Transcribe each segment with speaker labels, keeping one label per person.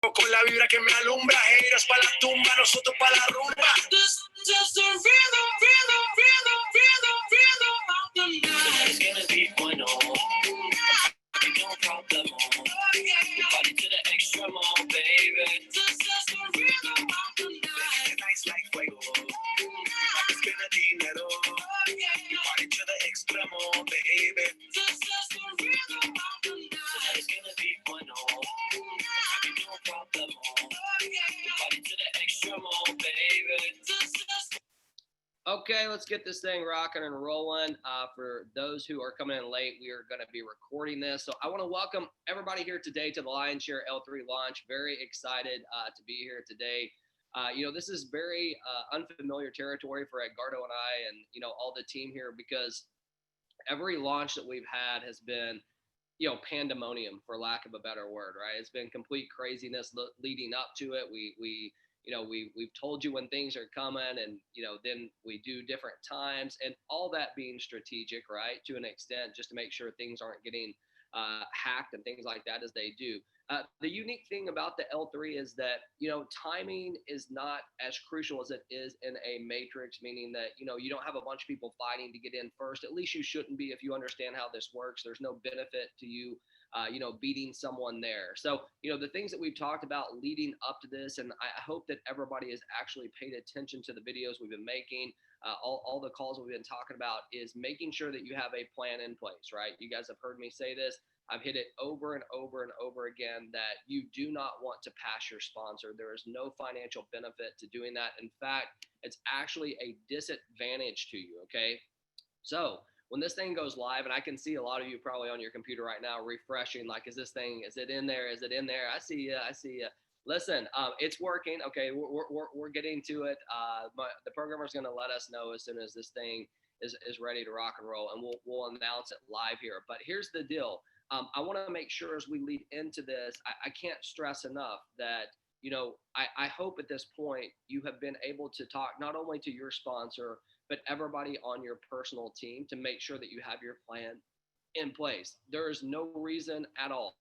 Speaker 1: Con la vibra que me alumbra, haters pa' la tumba, nosotros pa' la rumba. This is the rhythm, rhythm, rhythm, rhythm, rhythm of the night. It's gonna be bueno. No problem. Party to the extremo, baby. This is the rhythm of the night. Nice like fuego. It's gonna dinero. Party to the extremo, baby. This is the rhythm of the night. It's gonna be bueno. No problem. Party to the extremo, baby. Okay, let's get this thing rocking and rolling. For those who are coming in late, we are going to be recording this. So I want to welcome everybody here today to the Lion Share L3 launch. Very excited to be here today. This is very unfamiliar territory for Edgardo and I and, all the team here, because every launch that we've had has been, pandemonium, for lack of a better word, right? It's been complete craziness leading up to it. We've told you when things are coming, and then we do different times, and all that being strategic, right, to an extent, just to make sure things aren't getting hacked and things like that as they do. The unique thing about the L3 is that timing is not as crucial as it is in a matrix, meaning that you don't have a bunch of people fighting to get in first. At least you shouldn't be if you understand how this works. There's no benefit to you beating someone there. So, the things that we've talked about leading up to this, and I hope that everybody has actually paid attention to the videos we've been making, all the calls we've been talking about, is making sure that you have a plan in place, right? You guys have heard me say this. I've hit it over and over and over again that you do not want to pass your sponsor. There is no financial benefit to doing that. In fact, it's actually a disadvantage to you, okay? So when this thing goes live, and I can see a lot of you probably on your computer right now refreshing, like, is it in there? Is it in there? I see you. Listen, it's working. Okay, we're getting to it. The programmer's going to let us know as soon as this thing is ready to rock and roll, and we'll announce it live here. But here's the deal. I want to make sure as we lead into this, I can't stress enough that, I hope at this point you have been able to talk not only to your sponsor, but everybody on your personal team to make sure that you have your plan in place. There is no reason at all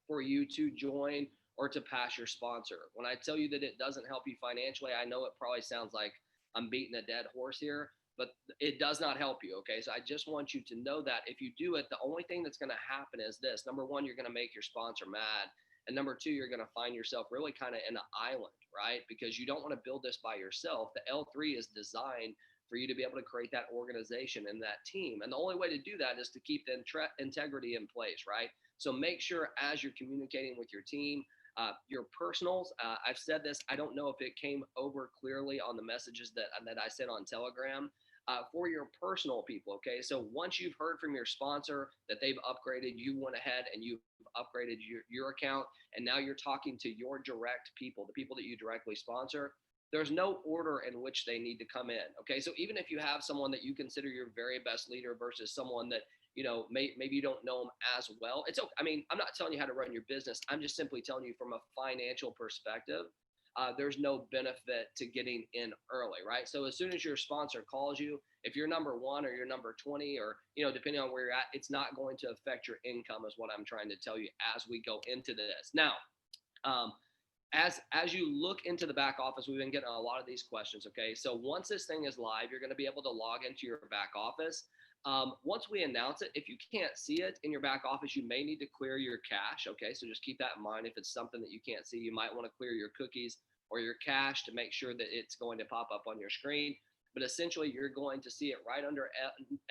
Speaker 1: for you to join or to pass your sponsor. When I tell you that it doesn't help you financially, I know it probably sounds like I'm beating a dead horse here, but it does not help you, okay? So I just want you to know that if you do it, the only thing that's going to happen is this. Number one, you're going to make your sponsor mad. And number two, you're going to find yourself really kind of in an island, right? Because you don't want to build this by yourself. The L3 is designed for you to be able to create that organization and that team. And the only way to do that is to keep the integrity in place, right? So make sure as you're communicating with your team, your personals, I've said this, I don't know if it came over clearly on the messages that I sent on Telegram, for your personal people, okay? So once you've heard from your sponsor that they've upgraded, you went ahead and you've upgraded your account, and now you're talking to your direct people, the people that you directly sponsor. There's no order in which they need to come in, okay? So even if you have someone that you consider your very best leader versus someone that maybe you don't know them as well, it's okay. I mean, I'm not telling you how to run your business. I'm just simply telling you from a financial perspective, there's no benefit to getting in early, right? So as soon as your sponsor calls you, if you're number 1 or you're number 20, or depending on where you're at, it's not going to affect your income, is what I'm trying to tell you as we go into this. Now, as you look into the back office, we've been getting a lot of these questions, okay? So once this thing is live, you're going to be able to log into your back office. Once we announce it, if you can't see it in your back office, you may need to clear your cache, okay? So just keep that in mind. If it's something that you can't see, you might want to clear your cookies or your cache to make sure that it's going to pop up on your screen. But essentially, you're going to see it right under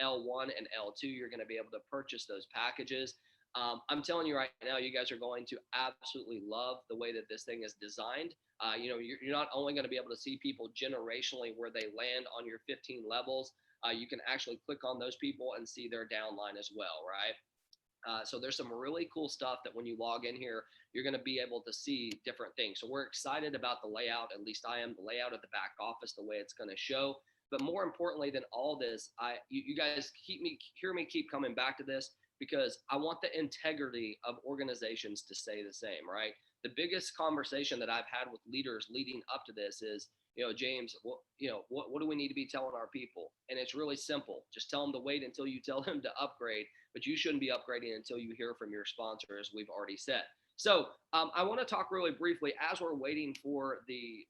Speaker 1: L1 and L2. You're going to be able to purchase those packages. I'm telling you right now, you guys are going to absolutely love the way that this thing is designed. You're not only going to be able to see people generationally where they land on your 15 levels, you can actually click on those people and see their downline as well, right? So there's some really cool stuff that when you log in here, you're going to be able to see different things. So we're excited about the layout, at least I am, the layout of the back office, the way it's going to show. But more importantly than all this, you guys hear me keep coming back to this, because I want the integrity of organizations to stay the same, right? The biggest conversation that I've had with leaders leading up to this is, James, what do we need to be telling our people? And it's really simple. Just tell them to wait until you tell them to upgrade, but you shouldn't be upgrading until you hear from your sponsor, as we've already said. So I want to talk really briefly as we're waiting for the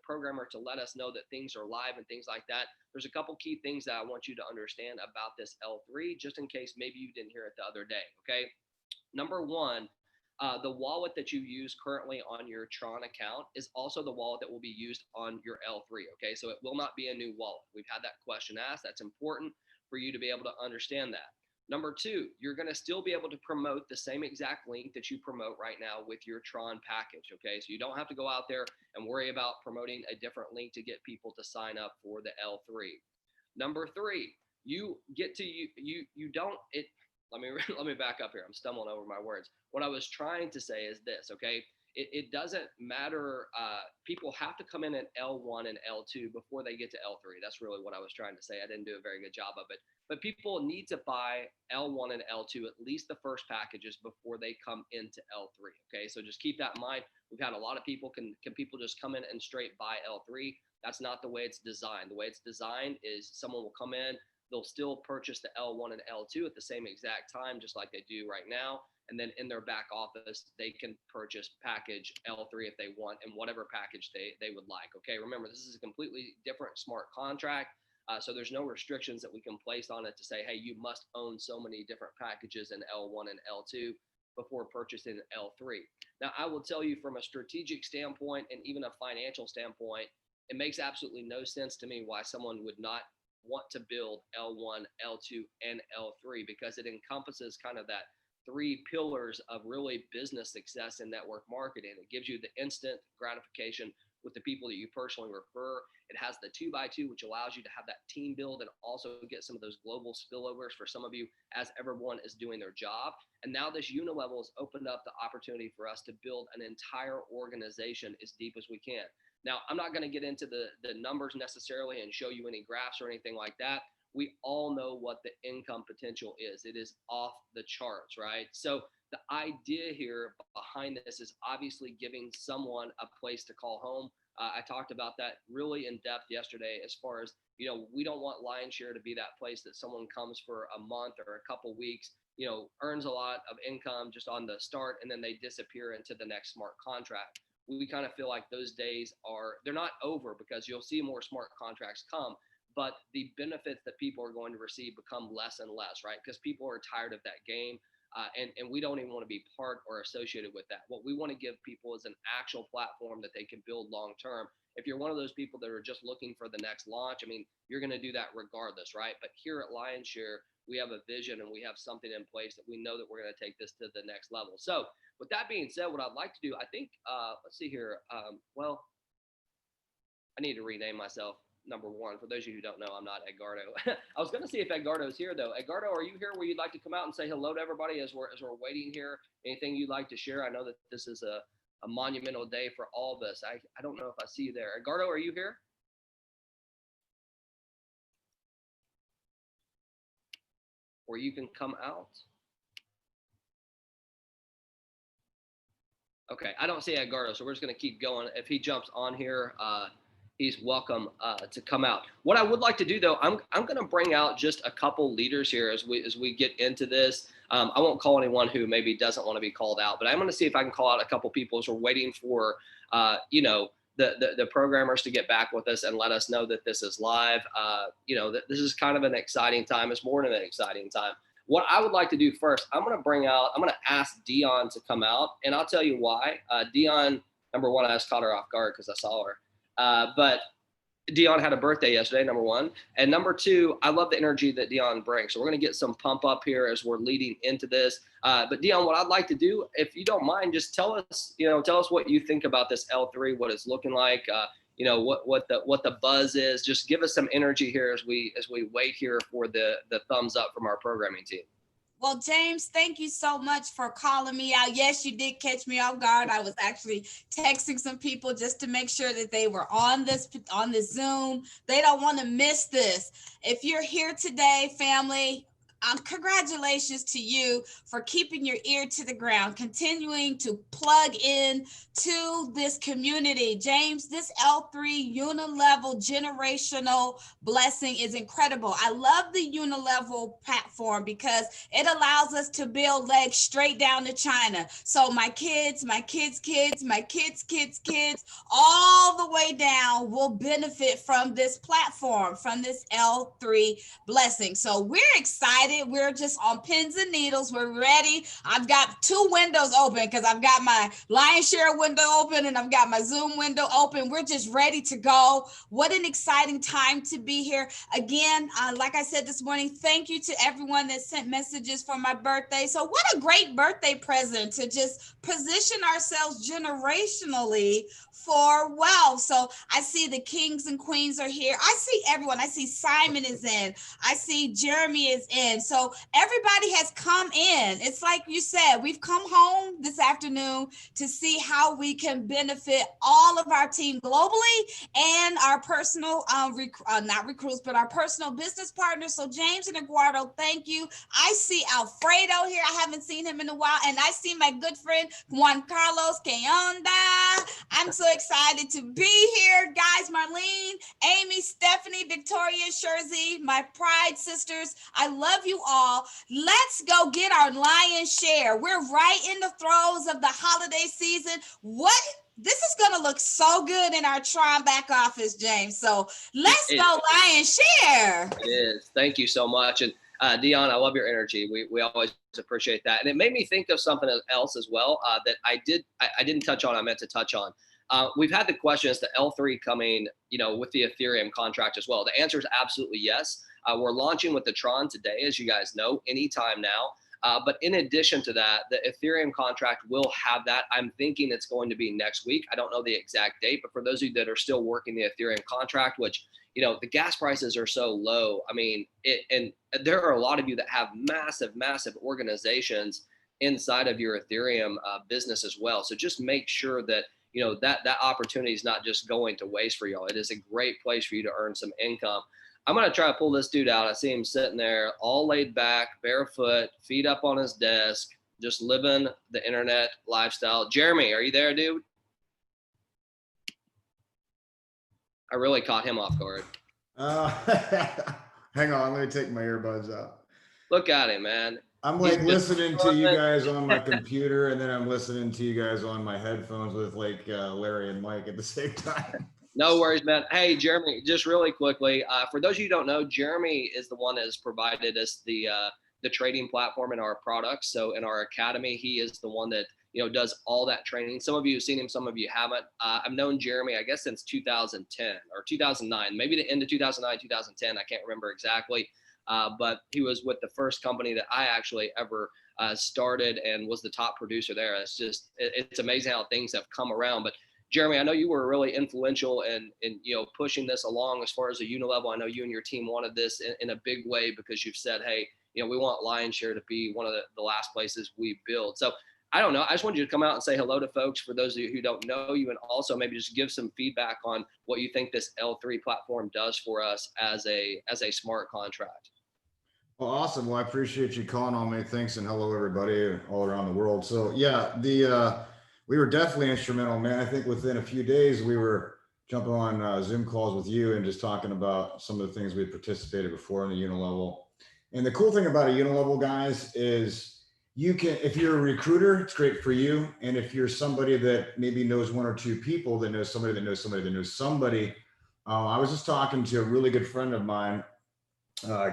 Speaker 1: programmer to let us know that things are live and things like that. There's a couple key things that I want you to understand about this L3, just in case maybe you didn't hear it the other day. Okay. Number one, the wallet that you use currently on your Tron account is also the wallet that will be used on your L3. Okay. So it will not be a new wallet. We've had that question asked. That's important for you to be able to understand that. Number two, you're going to still be able to promote the same exact link that you promote right now with your Tron package. Okay. So you don't have to go out there and worry about promoting a different link to get people to sign up for the L3. Number three, you get to you don't it let me let me back up here. I'm stumbling over my words. What I was trying to say is this, okay? It doesn't matter. People have to come in at L1 and L2 before they get to L3. That's really what I was trying to say. I didn't do a very good job of it. But people need to buy L1 and L2, at least the first packages, before they come into L3. Okay, so just keep that in mind. We've had a lot of people, can people just come in and straight buy L3? That's not the way it's designed. The way it's designed is someone will come in, they'll still purchase the L1 and L2 at the same exact time, just like they do right now. And then in their back office, they can purchase package L3 if they want, and whatever package they would like. Okay, remember, this is a completely different smart contract. So there's no restrictions that we can place on it to say, hey, you must own so many different packages in L1 and L2 before purchasing L3. Now, I will tell you from a strategic standpoint and even a financial standpoint, it makes absolutely no sense to me why someone would not want to build L1, L2, and L3, because it encompasses kind of that three pillars of really business success in network marketing. It gives you the instant gratification with the people that you personally refer. It has the 2x2, which allows you to have that team build and also get some of those global spillovers for some of you as everyone is doing their job. And now this Unilevel has opened up the opportunity for us to build an entire organization as deep as we can. Now, I'm not going to get into the numbers necessarily and show you any graphs or anything like that. We all know what the income potential is. It is off the charts, right? So the idea here behind this is obviously giving someone a place to call home. I talked about that really in depth yesterday, as far as, we don't want Lionshare to be that place that someone comes for a month or a couple weeks, earns a lot of income just on the start, and then they disappear into the next smart contract. We kind of feel like those days they're not over, because you'll see more smart contracts come, but the benefits that people are going to receive become less and less, right? Because people are tired of that game. And we don't even want to be part or associated with that. What we want to give people is an actual platform that they can build long term. If you're one of those people that are just looking for the next launch, I mean, you're going to do that regardless, right? But here at Lionshare, we have a vision and we have something in place that we know that we're going to take this to the next level. So with that being said, what I'd like to do, I think, let's see here. Well, I need to rename myself. Number one, for those of you who don't know, I'm not Edgardo. I was going to see if Edgardo's here, though. Edgardo, are you here where you'd like to come out and say hello to everybody as we're waiting here? Anything you'd like to share? I know that this is a monumental day for all of us. I don't know if I see you there. Edgardo, are you here? Or you can come out. Okay, I don't see Edgardo, so we're just going to keep going. If he jumps on here, he's welcome to come out. What I would like to do, though, I'm going to bring out just a couple leaders here as we get into this. I won't call anyone who maybe doesn't want to be called out, but I'm going to see if I can call out a couple people as we're waiting for, the programmers to get back with us and let us know that this is live. That this is kind of an exciting time. It's more than an exciting time. What I would like to do first, I'm going to ask Dion to come out, and I'll tell you why. Dion, number one, I just caught her off guard because I saw her. But Dion had a birthday yesterday, number one. And number two, I love the energy that Dion brings. So we're going to get some pump up here as we're leading into this. But Dion, what I'd like to do, if you don't mind, just tell us what you think about this L3, what it's looking like, what the buzz is. Just give us some energy here as we wait here for the thumbs up from our programming team.
Speaker 2: Well, James, thank you so much for calling me out. Yes, you did catch me off guard. I was actually texting some people just to make sure that they were on this Zoom. They don't want to miss this. If you're here today, family, congratulations to you for keeping your ear to the ground, continuing to plug in to this community. James, this L3 unilevel generational blessing is incredible. I love the unilevel platform because it allows us to build legs straight down to China. So my kids, my kids' kids, my kids' kids' kids, all the way down will benefit from this platform, from this L3 blessing. So we're excited. We're just on pins and needles. We're ready. I've got 2 windows open because I've got my Lion Share window open and I've got my Zoom window open. We're just ready to go. What an exciting time to be here. Again, like I said this morning, thank you to everyone that sent messages for my birthday. So what a great birthday present to just position ourselves generationally for wealth. So I see the kings and queens are here. I see everyone. I see Simon is in. I see Jeremy is in. So everybody has come in. It's like you said, we've come home this afternoon to see how we can benefit all of our team globally and our personal, not recruits, but our personal business partners. So James and Eduardo, thank you. I see Alfredo here. I haven't seen him in a while. And I see my good friend, Juan Carlos Queonda. I'm so excited to be here. Guys, Marlene, Amy, Stephanie, Victoria, Sherzy, my Pride sisters, I love you all. Let's go get our lion's share. We're right in the throes of the holiday season. This is going to look so good in our Tron back office, James. So let's go lion's share.
Speaker 1: It is. Thank you so much. And Dion, I love your energy. We always appreciate that. And it made me think of something else as well that I didn't touch on. I meant to touch on. We've had the question, is the L3 coming, with the Ethereum contract as well? The answer is absolutely yes. We're launching with the Tron today, as you guys know, anytime now. But in addition to that, the Ethereum contract will have that. I'm thinking it's going to be next week. I don't know the exact date, but for those of you that are still working the Ethereum contract, which, the gas prices are so low. I mean, and there are a lot of you that have massive, massive organizations inside of your Ethereum business as well. So just make sure that, that opportunity is not just going to waste for y'all. It is a great place for you to earn some income. I'm going to try to pull this dude out. I see him sitting there all laid back, barefoot, feet up on his desk, just living the internet lifestyle. Jeremy, are you there, dude? I really caught him off guard.
Speaker 3: Hang on, let me take my earbuds out.
Speaker 1: Look at him, man.
Speaker 3: I'm like listening to you guys on my computer, and then I'm listening to you guys on my headphones with like Larry and Mike at the same time.
Speaker 1: No worries, man. Hey, Jeremy, just really quickly, for those of you who don't know, Jeremy is the one that has provided us the trading platform in our products. So in our academy, he is the one that does all that training. Some of you have seen him, some of you haven't. I've known Jeremy, I guess, since 2010 or 2009, maybe the end of 2009, 2010. I can't remember exactly. But he was with the first company that I actually ever started and was the top producer there. It's amazing how things have come around. But Jeremy, I know you were really influential in pushing this along as far as a unilevel. I know you and your team wanted this in a big way because you've said, hey, we want Lion's Share to be one of the last places we build. So I don't know. I just wanted you to come out and say hello to folks for those of you who don't know you, and also maybe just give some feedback on what you think this L3 platform does for us as a smart contract.
Speaker 3: Well, awesome. Well, I appreciate you calling on me. Thanks, and hello everybody all around the world. So yeah, we were definitely instrumental, man. I think within a few days we were jumping on Zoom calls with you and just talking about some of the things we participated before in the unilevel. And the cool thing about a unilevel, guys, is you can, if you're a recruiter, it's great for you. And if you're somebody that maybe knows 1 or 2 people that knows somebody that knows somebody that knows somebody, I was just talking to a really good friend of mine,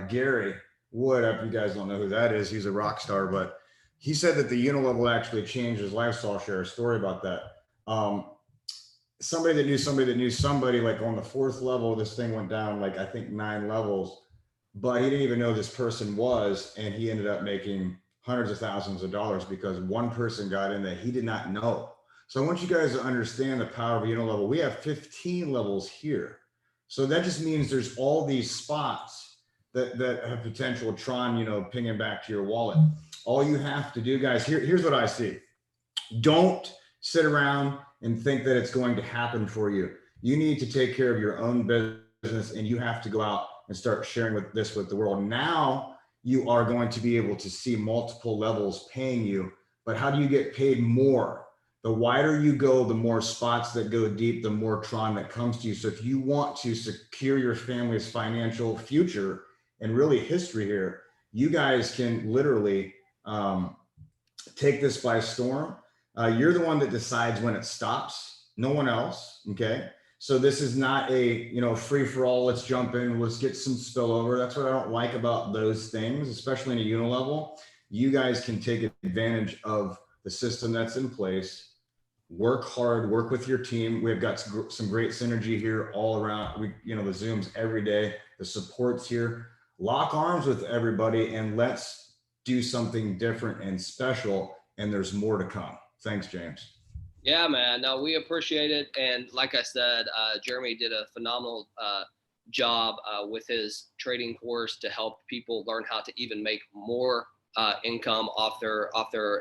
Speaker 3: Gary Wood. If you guys don't know who that is, he's a rock star, but he said that the unilevel actually changed his lifestyle. I'll share a story about that. Somebody that knew somebody that knew somebody, like on the 4th level, this thing went down like I think 9 levels, but he didn't even know this person was, and he ended up making hundreds of thousands of dollars because one person got in that he did not know. So I want you guys to understand the power of a unilevel. We have 15 levels here. So that just means there's all these spots that have potential Tron, pinging back to your wallet. All you have to do, guys, here's what I see. Don't sit around and think that it's going to happen for you. You need to take care of your own business, and you have to go out and start sharing with the world. Now you are going to be able to see multiple levels paying you. But how do you get paid more? The wider you go, the more spots that go deep, the more Tron that comes to you. So if you want to secure your family's financial future and really history here, you guys can literally take this by storm. You're the one that decides when it stops, no one else. Okay. So this is not a, free for all. Let's jump in. Let's get some spillover. That's what I don't like about those things, especially in a unilevel. You guys can take advantage of the system that's in place. Work hard, work with your team. We've got some great synergy here all around. The Zooms every day, the support's here. Lock arms with everybody and let's do something different and special. And there's more to come. Thanks, James.
Speaker 1: Yeah, man. No, we appreciate it. And like I said, Jeremy did a phenomenal job with his trading course to help people learn how to even make more income off their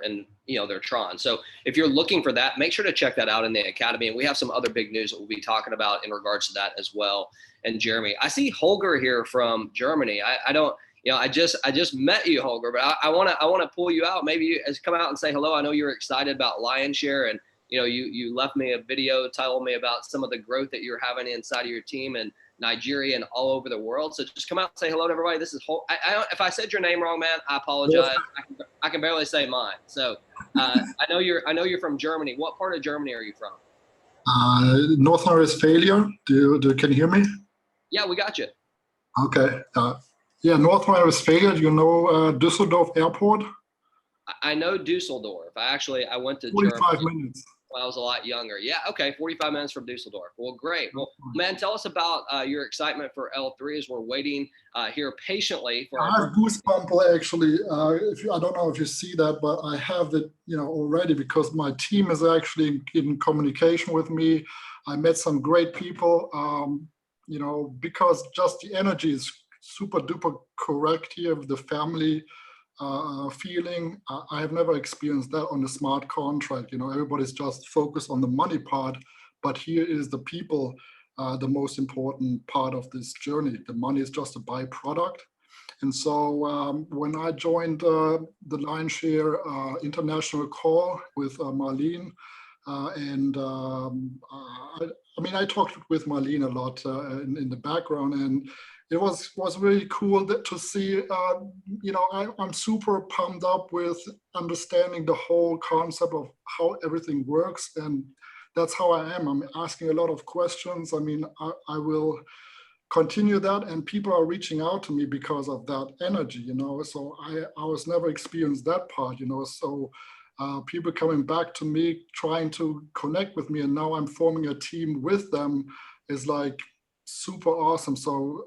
Speaker 1: and their Tron. So if you're looking for that, make sure to check that out in the Academy. And we have some other big news that we'll be talking about in regards to that as well. And Jeremy, I see Holger here from Germany. I don't, I just met you, Holger, but I want to pull you out. Maybe you come out and say hello. I know you're excited about Lionshare, and you left me a video telling me about some of the growth that you're having inside of your team in Nigeria and all over the world. So just come out and say hello to everybody. This is if I said your name wrong, man, I apologize. I can barely say mine. So I know you're from Germany. What part of Germany are you from?
Speaker 4: North Rhine-Westphalia. Can you hear me?
Speaker 1: Yeah, we got you.
Speaker 4: Okay. North Rhine-Westphalia. Do you know Düsseldorf Airport?
Speaker 1: I know Dusseldorf. I went to
Speaker 4: 45
Speaker 1: Germany
Speaker 4: minutes.
Speaker 1: when I was a lot younger. Yeah, okay, 45 minutes from Dusseldorf. Well, great. Well, man, tell us about your excitement for L3 as we're waiting here patiently for
Speaker 4: I have goosebumps actually. I don't know if you see that, but I have it, already, because my team is actually in communication with me. I met some great people, because just the energy is super duper correct here with the family. Feeling. I have never experienced that on a smart contract. Everybody's just focused on the money part, but here is the people, the most important part of this journey. The money is just a byproduct. And so when I joined the Lionshare international call with Marlene, I talked with Marlene a lot in the background, and it was really cool to see. I'm super pumped up with understanding the whole concept of how everything works, and that's how I am. I'm asking a lot of questions. I will continue that, and people are reaching out to me because of that energy. So I was never experienced that part. So. People coming back to me, trying to connect with me, and now I'm forming a team with them is like super awesome. So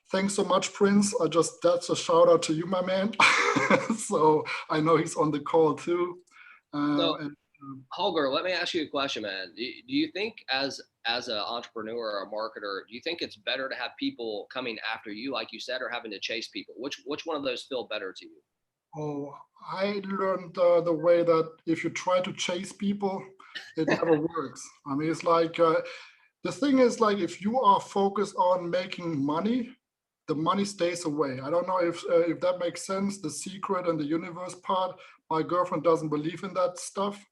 Speaker 4: thanks so much, Prince. That's a shout out to you, my man. So I know he's on the call too.
Speaker 1: Holger, let me ask you a question, man. Do you think as an entrepreneur or a marketer, do you think it's better to have people coming after you, like you said, or having to chase people? Which one of those feel better to you?
Speaker 4: Oh, I learned the way that if you try to chase people, it never works. It's like, the thing is, like, if you are focused on making money, the money stays away. I don't know if that makes sense, the secret and the universe part. My girlfriend doesn't believe in that stuff,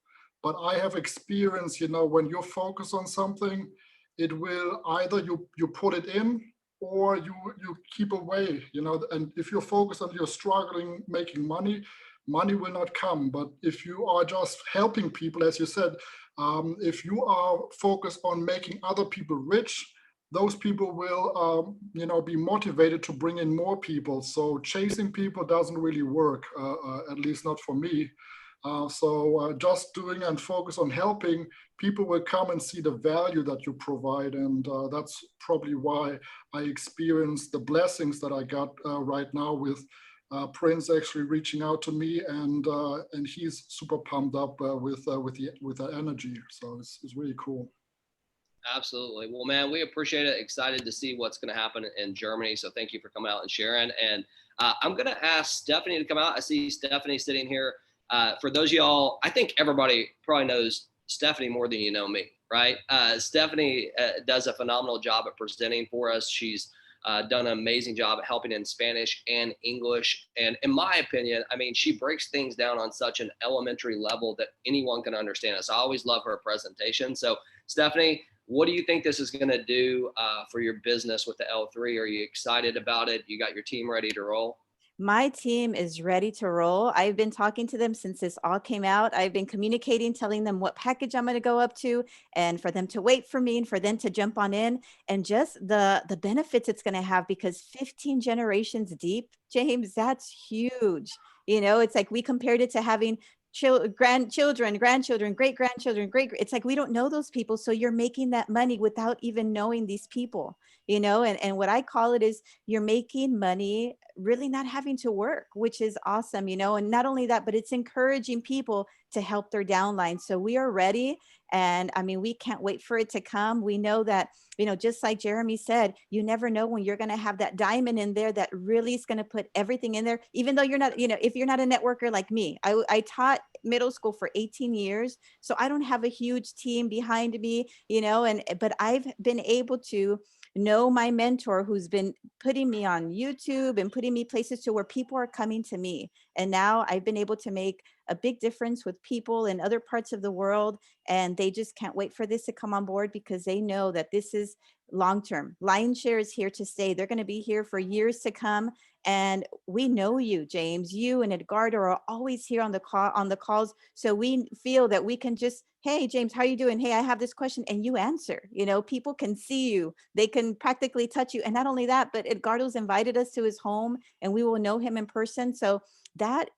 Speaker 4: but I have experience, when you're focused on something, it will either you put it in, or you keep away, and if you're focused on you're struggling making money will not come. But if you are just helping people, as you said, if you are focused on making other people rich, those people will, be motivated to bring in more people. So chasing people doesn't really work, at least not for me. So just doing and focus on helping, people will come and see the value that you provide. And that's probably why I experienced the blessings that I got right now with Prince actually reaching out to me, and he's super pumped up with the energy. So it's really cool.
Speaker 1: Absolutely. Well, man, we appreciate it. Excited to see what's going to happen in Germany. So thank you for coming out and sharing. And I'm going to ask Stephanie to come out. I see Stephanie sitting here. For those of y'all, I think everybody probably knows Stephanie more than you know me, right? Stephanie does a phenomenal job at presenting for us. She's done an amazing job at helping in Spanish and English. And in my opinion, I mean, she breaks things down on such an elementary level that anyone can understand it. So I always love her presentation. So Stephanie, what do you think this is going to do for your business with the L3? Are you excited about it? You got your team ready to roll?
Speaker 5: My team is ready to roll. I've been talking to them since this all came out. I've been communicating, telling them what package I'm going to go up to, and for them to wait for me and for them to jump on in, and just the benefits it's going to have, because 15 generations deep, James, that's huge. You know, it's like we compared it to having grandchildren, great-grandchildren, it's like we don't know those people. So you're making that money without even knowing these people, you know, and what I call it is you're making money really not having to work, which is awesome, you know. And not only that, but it's encouraging people to help their downline. So we are ready. And I mean, we can't wait for it to come. We know that, you know, just like Jeremy said, you never know when you're going to have that diamond in there that really is going to put everything in there, even though you're not, you know, if you're not a networker like me. I taught middle school for 18 years. So I don't have a huge team behind me, you know, but I've been able to know my mentor who's been putting me on YouTube and putting me places to where people are coming to me. And now I've been able to make a big difference with people in other parts of the world. And they just can't wait for this to come on board, because they know that this is long-term. Lionshare is here to stay. They're going to be here for years to come. And we know you, James, you and Edgardo are always here on the calls. So we feel that we can just, hey, James, how are you doing? Hey, I have this question, and you answer. You know, people can see you. They can practically touch you. And not only that, but Edgardo's invited us to his home, and we will know him in person. So that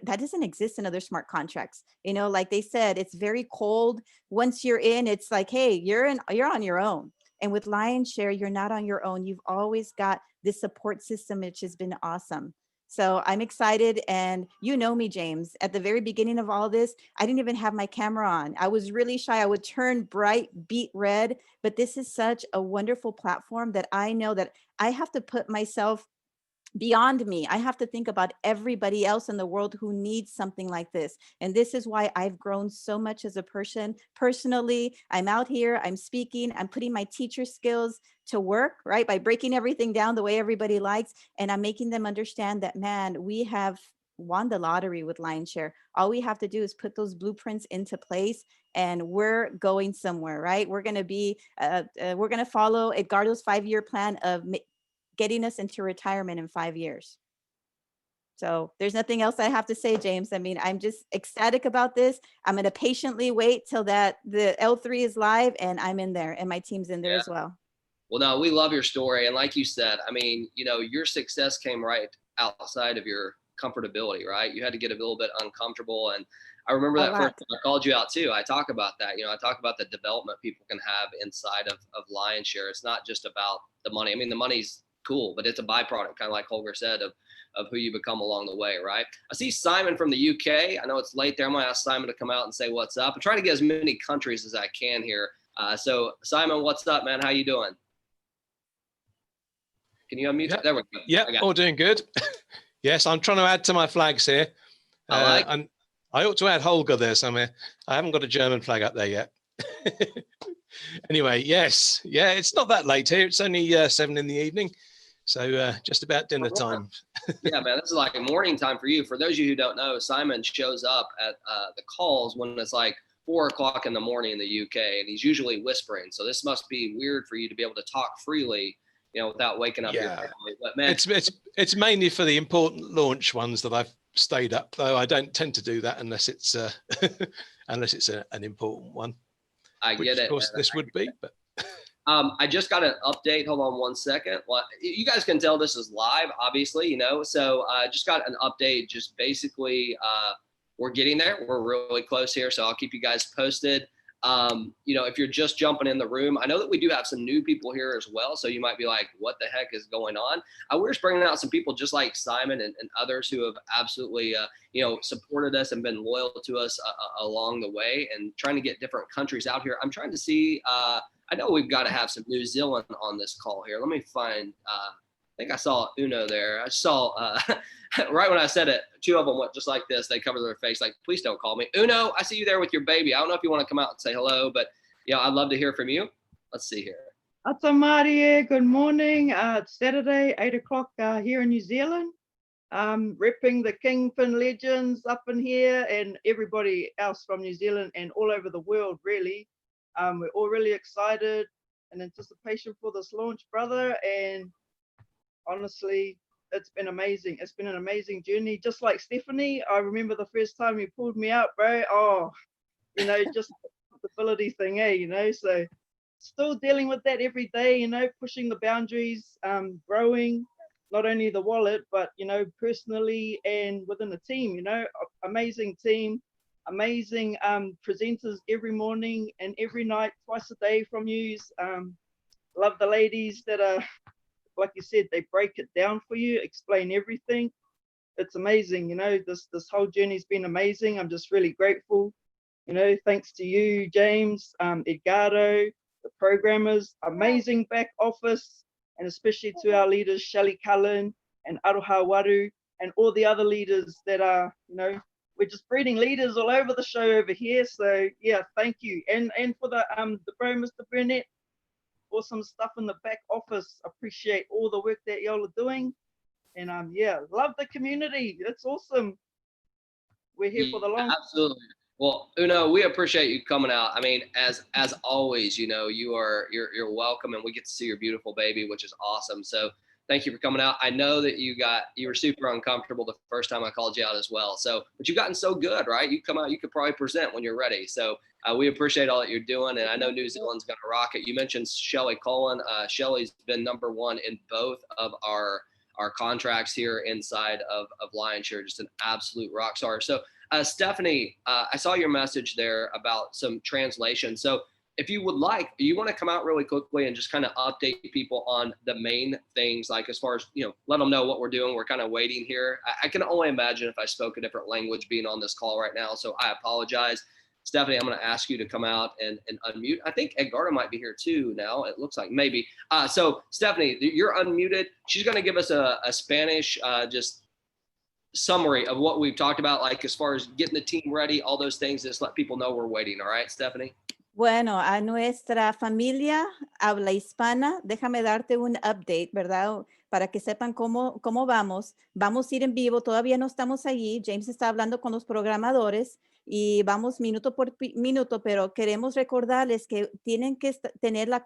Speaker 5: that doesn't exist in other smart contracts. You know, like they said, it's very cold. Once you're in, it's like, hey, you're on your own. And with Lionshare, you're not on your own. You've always got this support system, which has been awesome. So I'm excited. And you know me, James, at the very beginning of all this, I didn't even have my camera on. I was really shy. I would turn bright, beet red, but this is such a wonderful platform that I know that I have to put myself beyond me. I have to think about everybody else in the world who needs something like this. And this is why I've grown so much as a person. Personally, I'm out here, I'm speaking, I'm putting my teacher skills to work, right? By breaking everything down the way everybody likes. And I'm making them understand that, man, we have won the lottery with Lionshare. All we have to do is put those blueprints into place, and we're going somewhere, right? We're going to be, we're going to follow Edgardo's 5-year plan of getting us into retirement in 5 years. So there's nothing else I have to say, James. I mean, I'm just ecstatic about this. I'm going to patiently wait till that the L3 is live and I'm in there and my team's in there as well.
Speaker 1: Well, no, we love your story. And like you said, I mean, you know, your success came right outside of your comfortability, right? You had to get a little bit uncomfortable. And I remember that first time I called you out too. I talk about that, you know, I talk about the development people can have inside of Lionshare. It's not just about the money. I mean, the money's cool, but it's a byproduct, kind of like Holger said, of who you become along the way, right? I see Simon from the UK. I know it's late there. I'm gonna ask Simon to come out and say what's up. I'm trying to get as many countries as I can here. So Simon, what's up, man? How you doing? Can you unmute?
Speaker 6: Yep.
Speaker 1: There we go.
Speaker 6: Yeah, all doing good. Yes, I'm trying to add to my flags here. I ought to add Holger there somewhere. I haven't got a German flag up there yet. Anyway, yes. Yeah, it's not that late here. It's only 7 in the evening. So just about dinner time.
Speaker 1: Yeah, man, this is like a morning time for you. For those of you who don't know, Simon shows up at the calls when it's like 4 o'clock in the morning in the UK, and he's usually whispering. So this must be weird for you to be able to talk freely, you know, without waking up your family. But man,
Speaker 6: it's mainly for the important launch ones that I've stayed up, though I don't tend to do that unless it's unless it's an important one.
Speaker 1: I get it.
Speaker 6: Of course, this would be, but.
Speaker 1: I just got an update. Hold on one second. Well, you guys can tell this is live, obviously, you know. So I just got an update. Just basically, we're getting there. We're really close here. So I'll keep you guys posted. You know, if you're just jumping in the room, I know that we do have some new people here as well. So you might be like, what the heck is going on? We're just bringing out some people just like Simon and others who have absolutely, you know, supported us and been loyal to us along the way, and trying to get different countries out here. I'm trying to see, I know we've got to have some New Zealand on this call here. Let me find, I think I saw Uno there. I saw, right when I said it, 2 of them went just like this. They covered their face like, please don't call me. Uno, I see you there with your baby. I don't know if you want to come out and say hello, but yeah, I'd love to hear from you. Let's see here.
Speaker 7: Ata Marie, good morning. It's Saturday, 8 o'clock here in New Zealand. Repping the Kingpin Legends up in here and everybody else from New Zealand and all over the world, really. We're all really excited in anticipation for this launch, brother. And honestly, it's been amazing. It's been an amazing journey. Just like Stephanie, I remember the first time you pulled me out, bro. Oh, you know, just the ability thing, you know, so still dealing with that every day, you know, pushing the boundaries, growing not only the wallet, but, you know, personally and within the team, you know, amazing team, amazing presenters every morning and every night, twice a day from you. Love the ladies that are, like you said, they break it down for you, explain everything. It's amazing, you know, this whole journey's been amazing. I'm just really grateful, you know, thanks to you, James, Edgardo, the programmers, amazing back office, and especially to our leaders, Shelley Cullen and Aroha Waru, and all the other leaders that are, you know, we're just breeding leaders all over the show over here. So yeah, thank you. And for the bro, Mr. Burnett, awesome stuff in the back office. Appreciate all the work that y'all are doing. And yeah, love the community. It's awesome. We're here for the long.
Speaker 1: Absolutely. Well, Uno, we appreciate you coming out. I mean, as always, you know, you're welcome, and we get to see your beautiful baby, which is awesome. So thank you for coming out. I know that you were super uncomfortable the first time I called you out as well. So, but you've gotten so good, right? You come out, you could probably present when you're ready. So we appreciate all that you're doing, and I know New Zealand's going to rock it. You mentioned Shelley Cullen. Shelley's been #1 in both of our contracts here inside of Lionshare, just an absolute rock star. So Stephanie, I saw your message there about some translation. So if you would like, you want to come out really quickly and just kind of update people on the main things, like as far as, you know, let them know what we're doing. We're kind of waiting here. I can only imagine if I spoke a different language being on this call right now. So I apologize. Stephanie, I'm going to ask you to come out and unmute. I think Edgardo might be here too now. It looks like maybe. So Stephanie, you're unmuted. She's going to give us a Spanish just summary of what we've talked about, like as far as getting the team ready, all those things. Just let people know we're waiting. All right, Stephanie?
Speaker 5: Bueno, a nuestra familia habla hispana, déjame darte un update, ¿verdad? Para que sepan cómo vamos. Vamos a ir en vivo, todavía no estamos allí. James está hablando con los programadores y vamos minuto por minuto, pero queremos recordarles que tienen que tener la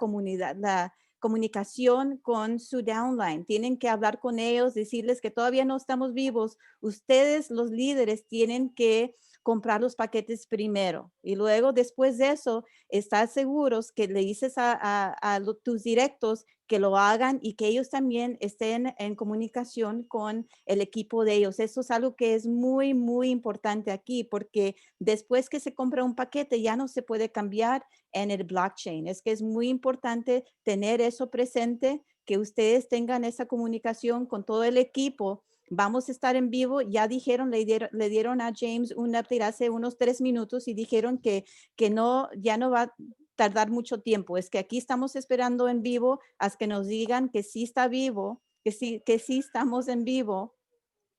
Speaker 5: comunicación con su downline. Tienen que hablar con ellos, decirles que todavía no estamos vivos. Ustedes, los líderes, tienen que comprar los paquetes primero y luego después de eso estar seguros que le dices a tus directos que lo hagan y que ellos también estén en comunicación con el equipo de ellos. Eso es algo que es muy, muy importante aquí, porque después que se compra un paquete ya no se puede cambiar en el blockchain. Es que es muy importante tener eso presente, que ustedes tengan esa comunicación con todo el equipo. Vamos a estar en vivo. Ya dijeron, le dieron a James un update hace unos 3 minutos y dijeron que ya no va a tardar mucho tiempo. Es que aquí estamos esperando en vivo hasta que nos digan que sí está vivo, que sí estamos en vivo.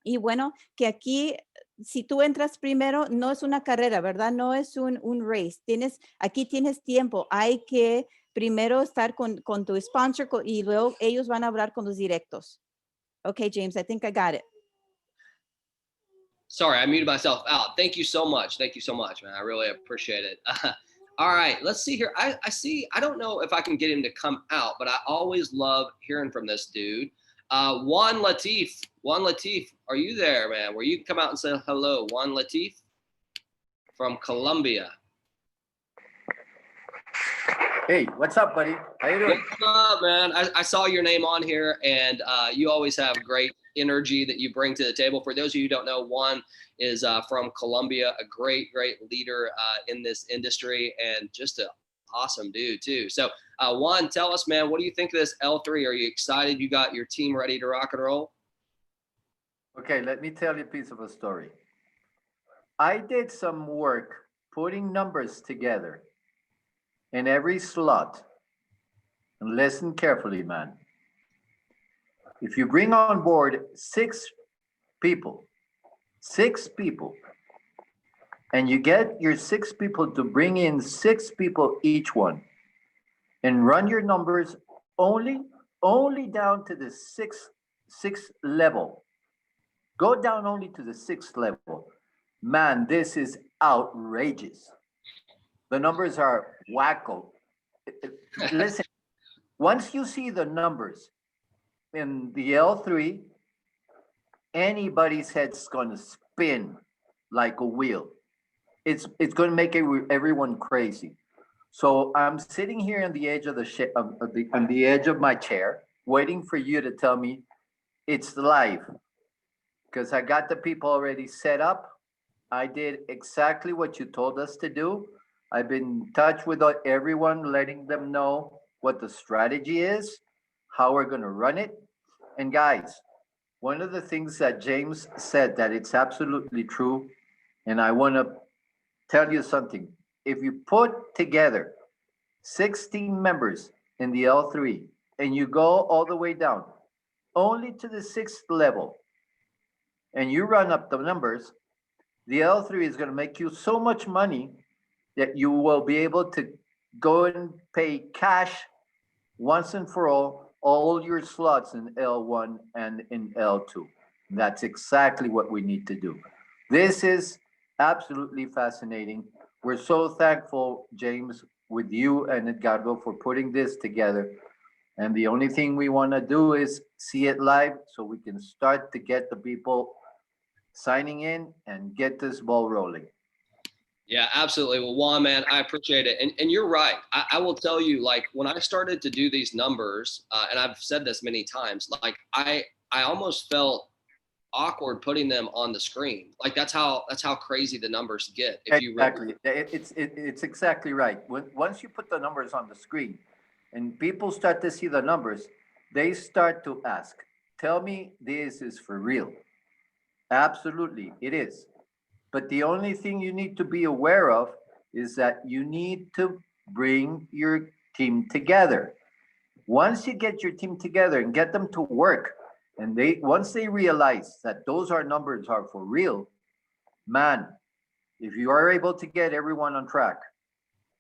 Speaker 5: Y bueno, que aquí, si tú entras primero, no es una carrera, ¿verdad? No es un race. Aquí tienes tiempo. Hay que primero estar con tu sponsor y luego ellos van a hablar con los directos. Okay, James, I think I got it.
Speaker 1: Sorry, I muted myself out. Thank you so much. Thank you so much, man. I really appreciate it. All right, let's see here. I don't know if I can get him to come out, but I always love hearing from this dude. Juan Latif, are you there, man? Where you can come out and say hello, Juan Latif from Colombia.
Speaker 8: Hey, what's up, buddy? How you doing?
Speaker 1: What's up, man? I saw your name on here, and you always have great energy that you bring to the table. For those of you who don't know, Juan is from Colombia, a great leader in this industry, and just an awesome dude too. So Juan, tell us, man, what do you think of this L3? Are you excited you got your team ready to rock and roll?
Speaker 8: Okay, let me tell you a piece of a story. I did some work putting numbers together in every slot. And listen carefully, man. If you bring on board 6 people, and you get your 6 people to bring in 6 people each one, and run your numbers only down to the sixth level. Go down only to the 6th level. Man, this is outrageous. The numbers are wacko. Listen, once you see the numbers in the L3, anybody's head's going to spin like a wheel. It's going to make everyone crazy. So I'm sitting here on the edge of on the edge of my chair, waiting for you to tell me it's live. Because I got the people already set up. I did exactly what you told us to do. I've been in touch with everyone, letting them know what the strategy is, how we're going to run it. And guys, one of the things that James said that it's absolutely true, and I want to tell you something. If you put together 16 members in the L3 and you go all the way down, only to the 6th level, and you run up the numbers, the L3 is going to make you so much money that you will be able to go and pay cash once and for all your slots in L1 and in L2. That's exactly what we need to do. This is absolutely fascinating. We're so thankful, James, with you and Edgardo for putting this together. And the only thing we want to do is see it live so we can start to get the people signing in and get this ball rolling.
Speaker 1: Yeah, absolutely. Well, Juan, man, I appreciate it. And you're right. I will tell you, like, when I started to do these numbers, and I've said this many times, like I almost felt awkward putting them on the screen. Like that's how crazy the numbers get. If
Speaker 8: exactly. It's exactly right. Once you put the numbers on the screen and people start to see the numbers, they start to ask, tell me this is for real. Absolutely, it is. But the only thing you need to be aware of is that you need to bring your team together. Once you get your team together and get them to work, and once they realize that those numbers are for real, man, if you are able to get everyone on track,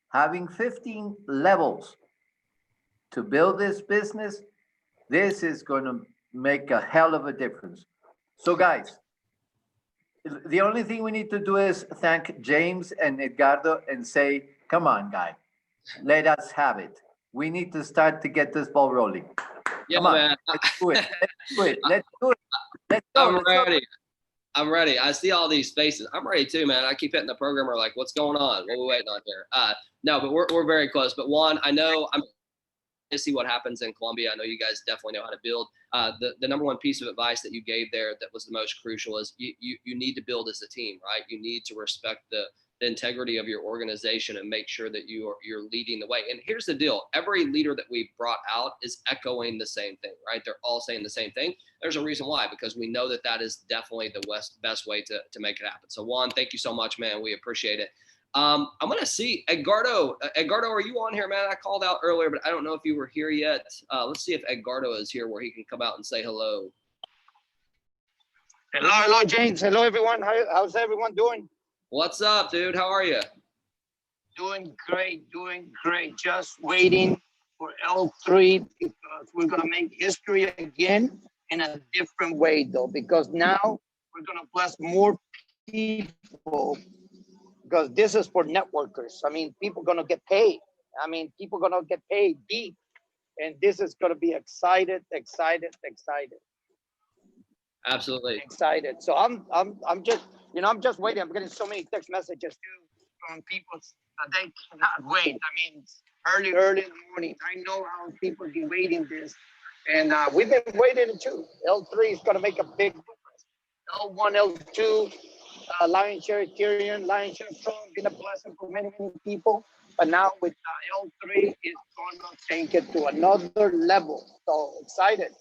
Speaker 8: having 15 levels to build this business, this is going to make a hell of a difference. So guys, the only thing we need to do is thank James and Edgardo and say, come on, guy, let us have it. We need to start to get this ball rolling.
Speaker 1: Yeah,
Speaker 8: come on,
Speaker 1: man.
Speaker 8: let's do it. Let's do it. Let's go.
Speaker 1: I'm ready. I'm ready. I see all these faces. I'm ready too, man. I keep hitting the programmer like, what's going on? What are we waiting on here? No, but we're very close. But Juan, I know I'm to see what happens in Colombia. I know you guys definitely know how to build. The number one piece of advice that you gave there that was the most crucial is you need to build as a team, right? You need to respect the integrity of your organization and make sure that you're leading the way. And here's the deal. Every leader that we've brought out is echoing the same thing, right? They're all saying the same thing. There's a reason why, because we know that is definitely the best way to make it happen. So Juan, thank you so much, man. We appreciate it. I'm going to see Edgardo. Edgardo, are you on here, man? I called out earlier, but I don't know if you were here yet. Let's see if Edgardo is here where he can come out and say hello.
Speaker 9: Hello, James. Hello, everyone. How's everyone doing?
Speaker 1: What's up, dude? How are you?
Speaker 9: Doing great. Just waiting for L3 because we're going to make history again in a different way, though, because now we're going to bless more people because this is for networkers. I mean, people are going to get paid. People are going to get paid deep. And this is going to be excited.
Speaker 1: Absolutely.
Speaker 9: Excited. So I'm just waiting. I'm getting so many text messages too from people that they cannot wait. It's early in the morning. I know how people be waiting this. And we've been waiting too. L3 is going to make a big difference. L1, L2, Lion Share Ethereum, Lion Share Tron, been a blessing for many people. But now with L3, it's going to take it to another level. So excited.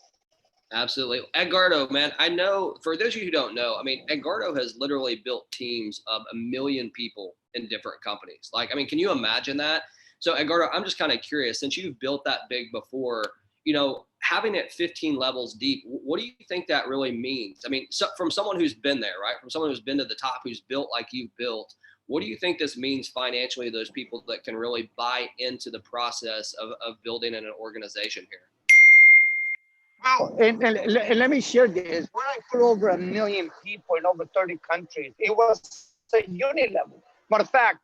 Speaker 1: Absolutely. Edgardo, man, I know for those of you who don't know, Edgardo has literally built teams of 1 million people in different companies. Can you imagine that? So Edgardo, I'm just kind of curious, since you've built that big before, having it 15 levels deep, what do you think that really means? So from someone who's been there, right? From someone who's been to the top, who's built like you've built, what do you think this means financially to those people that can really buy into the process of building an organization here?
Speaker 9: Well, and let me share this. When I put over 1 million people in over 30 countries, it was a unit level. Matter of fact,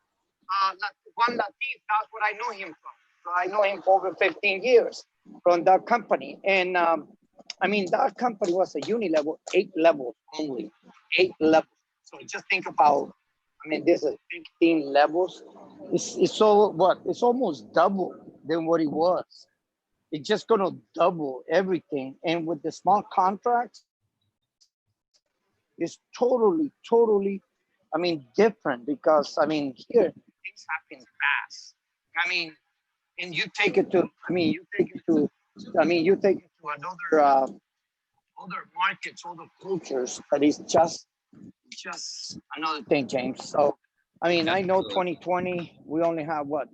Speaker 9: Juan Latif, that's what I know him from. So I know him for over 15 years from that company. And I mean, that company was a unit level, 8 levels only, 8 levels. So just think about, I mean, there's a 15 levels. It's so what? It's almost double than what it was. It's just going to double everything. And with the small contracts, it's totally, I mean, different because, I mean, here, things happen fast. I mean, and you take it to, I mean, you take it to another, other markets, other cultures, that is just another thing, James. So, I mean, I know 2020, we only have what?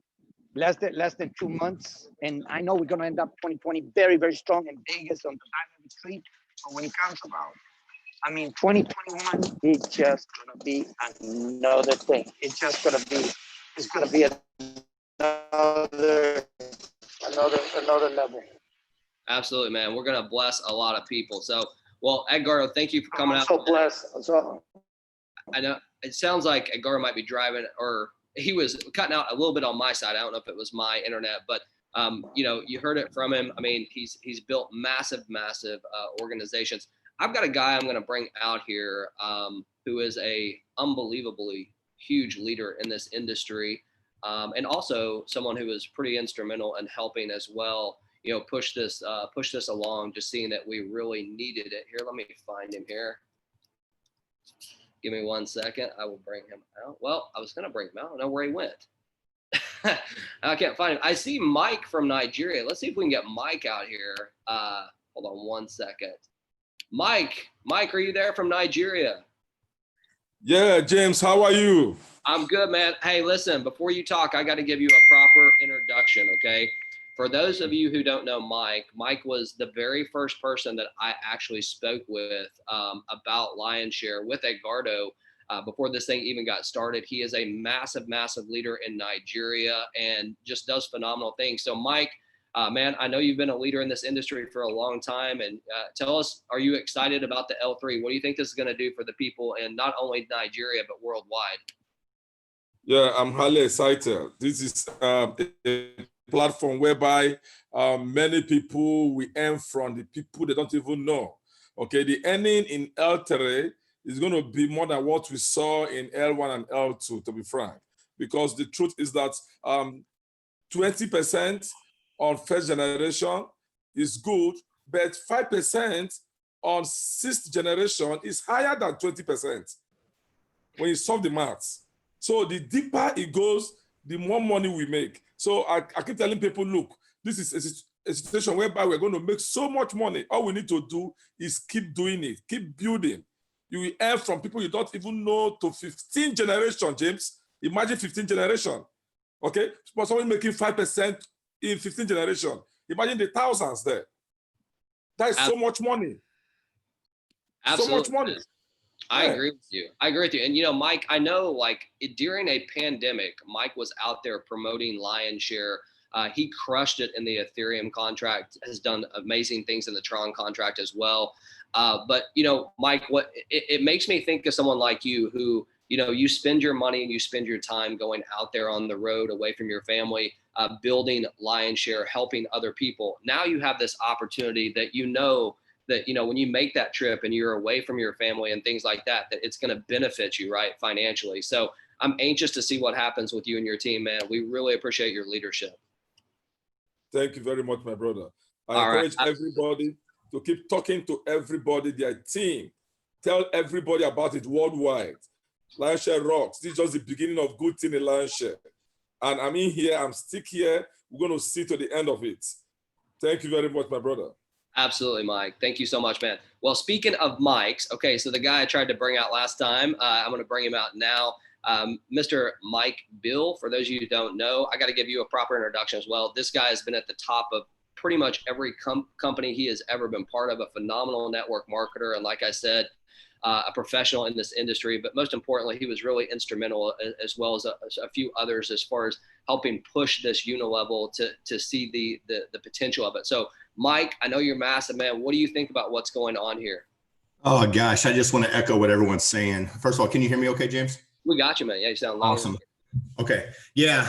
Speaker 9: Less than 2 months, and I know we're gonna end up 2020 very, very strong in Vegas on the Diamond Street. But when it comes about, I mean, 2021, it's just gonna be another thing. It's just gonna be, it's gonna be another level.
Speaker 1: Absolutely, man. We're gonna bless a lot of people. So, well, Edgardo, thank you for coming out.
Speaker 9: I'm so blessed. So
Speaker 1: I know it sounds like Edgardo might be driving, or he was cutting out a little bit on my side. I don't know if it was my internet, but you know, you heard it from him. I mean, he's built massive organizations. I've got a guy I'm going to bring out here who is a unbelievably huge leader in this industry, and also someone who was pretty instrumental in helping as well. You know, push this along. Just seeing that we really needed it. Here, let me find him here. Give me 1 second. I will bring him out. Well, I was going to bring him out. I don't know where he went. I can't find him. I see Mike from Nigeria. Let's see if we can get Mike out here. Hold on 1 second. Mike, are you there from Nigeria?
Speaker 10: Yeah, James, how are you?
Speaker 1: I'm good, man. Hey, listen, before you talk, I got to give you a proper introduction, okay? For those of you who don't know Mike was the very first person that I actually spoke with about Lionshare with Edgardo before this thing even got started. He is a massive leader in Nigeria and just does phenomenal things. So Mike, man, I know you've been a leader in this industry for a long time, and tell us, are you excited about the L3? What do you think this is going to do for the people in not only Nigeria, but worldwide?
Speaker 10: Yeah, I'm highly excited. This is a platform whereby many people will earn from the people they don't even know. Okay, the earning in L3 is going to be more than what we saw in L1 and L2, to be frank, because the truth is that 20% on first generation is good, but 5% on sixth generation is higher than 20% when you solve the maths. So the deeper it goes, the more money we make. So I keep telling people, look, this is a situation whereby we're going to make so much money. All we need to do is keep doing it, keep building. You will earn from people you don't even know to 15 generation, James. Imagine 15 generation, okay? For someone making 5% in 15 generation, imagine the thousands there. That is so much money.
Speaker 1: Absolutely.
Speaker 10: So much money.
Speaker 1: I agree with you. And, you know, Mike, I know like during a pandemic, Mike was out there promoting Lionshare. He crushed it in the Ethereum contract, has done amazing things in the Tron contract as well. But, you know, Mike, what it makes me think of someone like you who, you know, you spend your money and you spend your time going out there on the road away from your family, building Lionshare, helping other people. Now you have this opportunity that you know, when you make that trip and you're away from your family and things like that, that it's going to benefit you, right, financially. So I'm anxious to see what happens with you and your team, man. We really appreciate your leadership.
Speaker 10: Thank you very much, my brother. I encourage everybody to keep talking to everybody, their team. Tell everybody about it worldwide. Lionshare rocks. This is just the beginning of good thing in Lionshare. And I'm in here, I'm stick here. We're going to see to the end of it. Thank you very much, my brother.
Speaker 1: Absolutely, Mike. Thank you so much, man. Well, speaking of mics, okay, so the guy I tried to bring out last time, I'm going to bring him out now. Mr. Mike Bill, for those of you who don't know, I got to give you a proper introduction as well. This guy has been at the top of pretty much every company he has ever been part of, a phenomenal network marketer. And like I said, a professional in this industry, but most importantly, he was really instrumental, as well as a few others, as far as helping push this unilevel to see the potential of it. So Mike, I know you're massive, man. What do you think about what's going on here?
Speaker 11: Oh gosh, I just want to echo what everyone's saying. First of all, can you hear me okay, James?
Speaker 1: We got you, man. Yeah, you sound loud.
Speaker 11: Awesome. Okay. Yeah.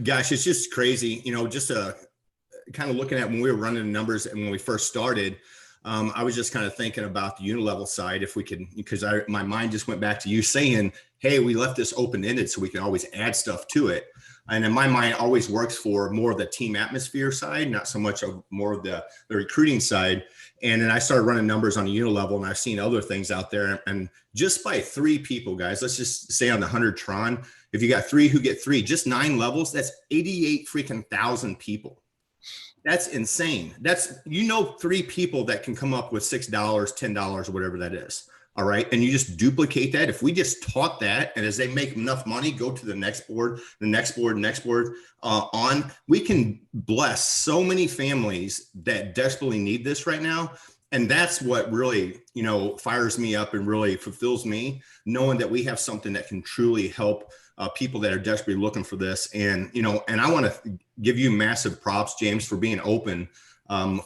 Speaker 11: Gosh, it's just crazy. You know, just kind of looking at when we were running the numbers and when we first started, I was just kind of thinking about the unilevel side, if we could, because my mind just went back to you saying, hey, we left this open-ended so we can always add stuff to it. And in my mind always works for more of the team atmosphere side, not so much of more of the recruiting side. And then I started running numbers on a unilevel, and I've seen other things out there. And just by 3 people, guys, let's just say on the 100 Tron, if you got 3 who get 3, just 9 levels, that's 88 freaking thousand people. That's insane. That's, 3 people that can come up with $6, $10, or whatever that is. All right. And you just duplicate that. If we just taught that, and as they make enough money, go to the next board, the next board, next board we can bless so many families that desperately need this right now. And that's what really, fires me up and really fulfills me, knowing that we have something that can truly help people that are desperately looking for this. And, and I want to give you massive props, James, for being open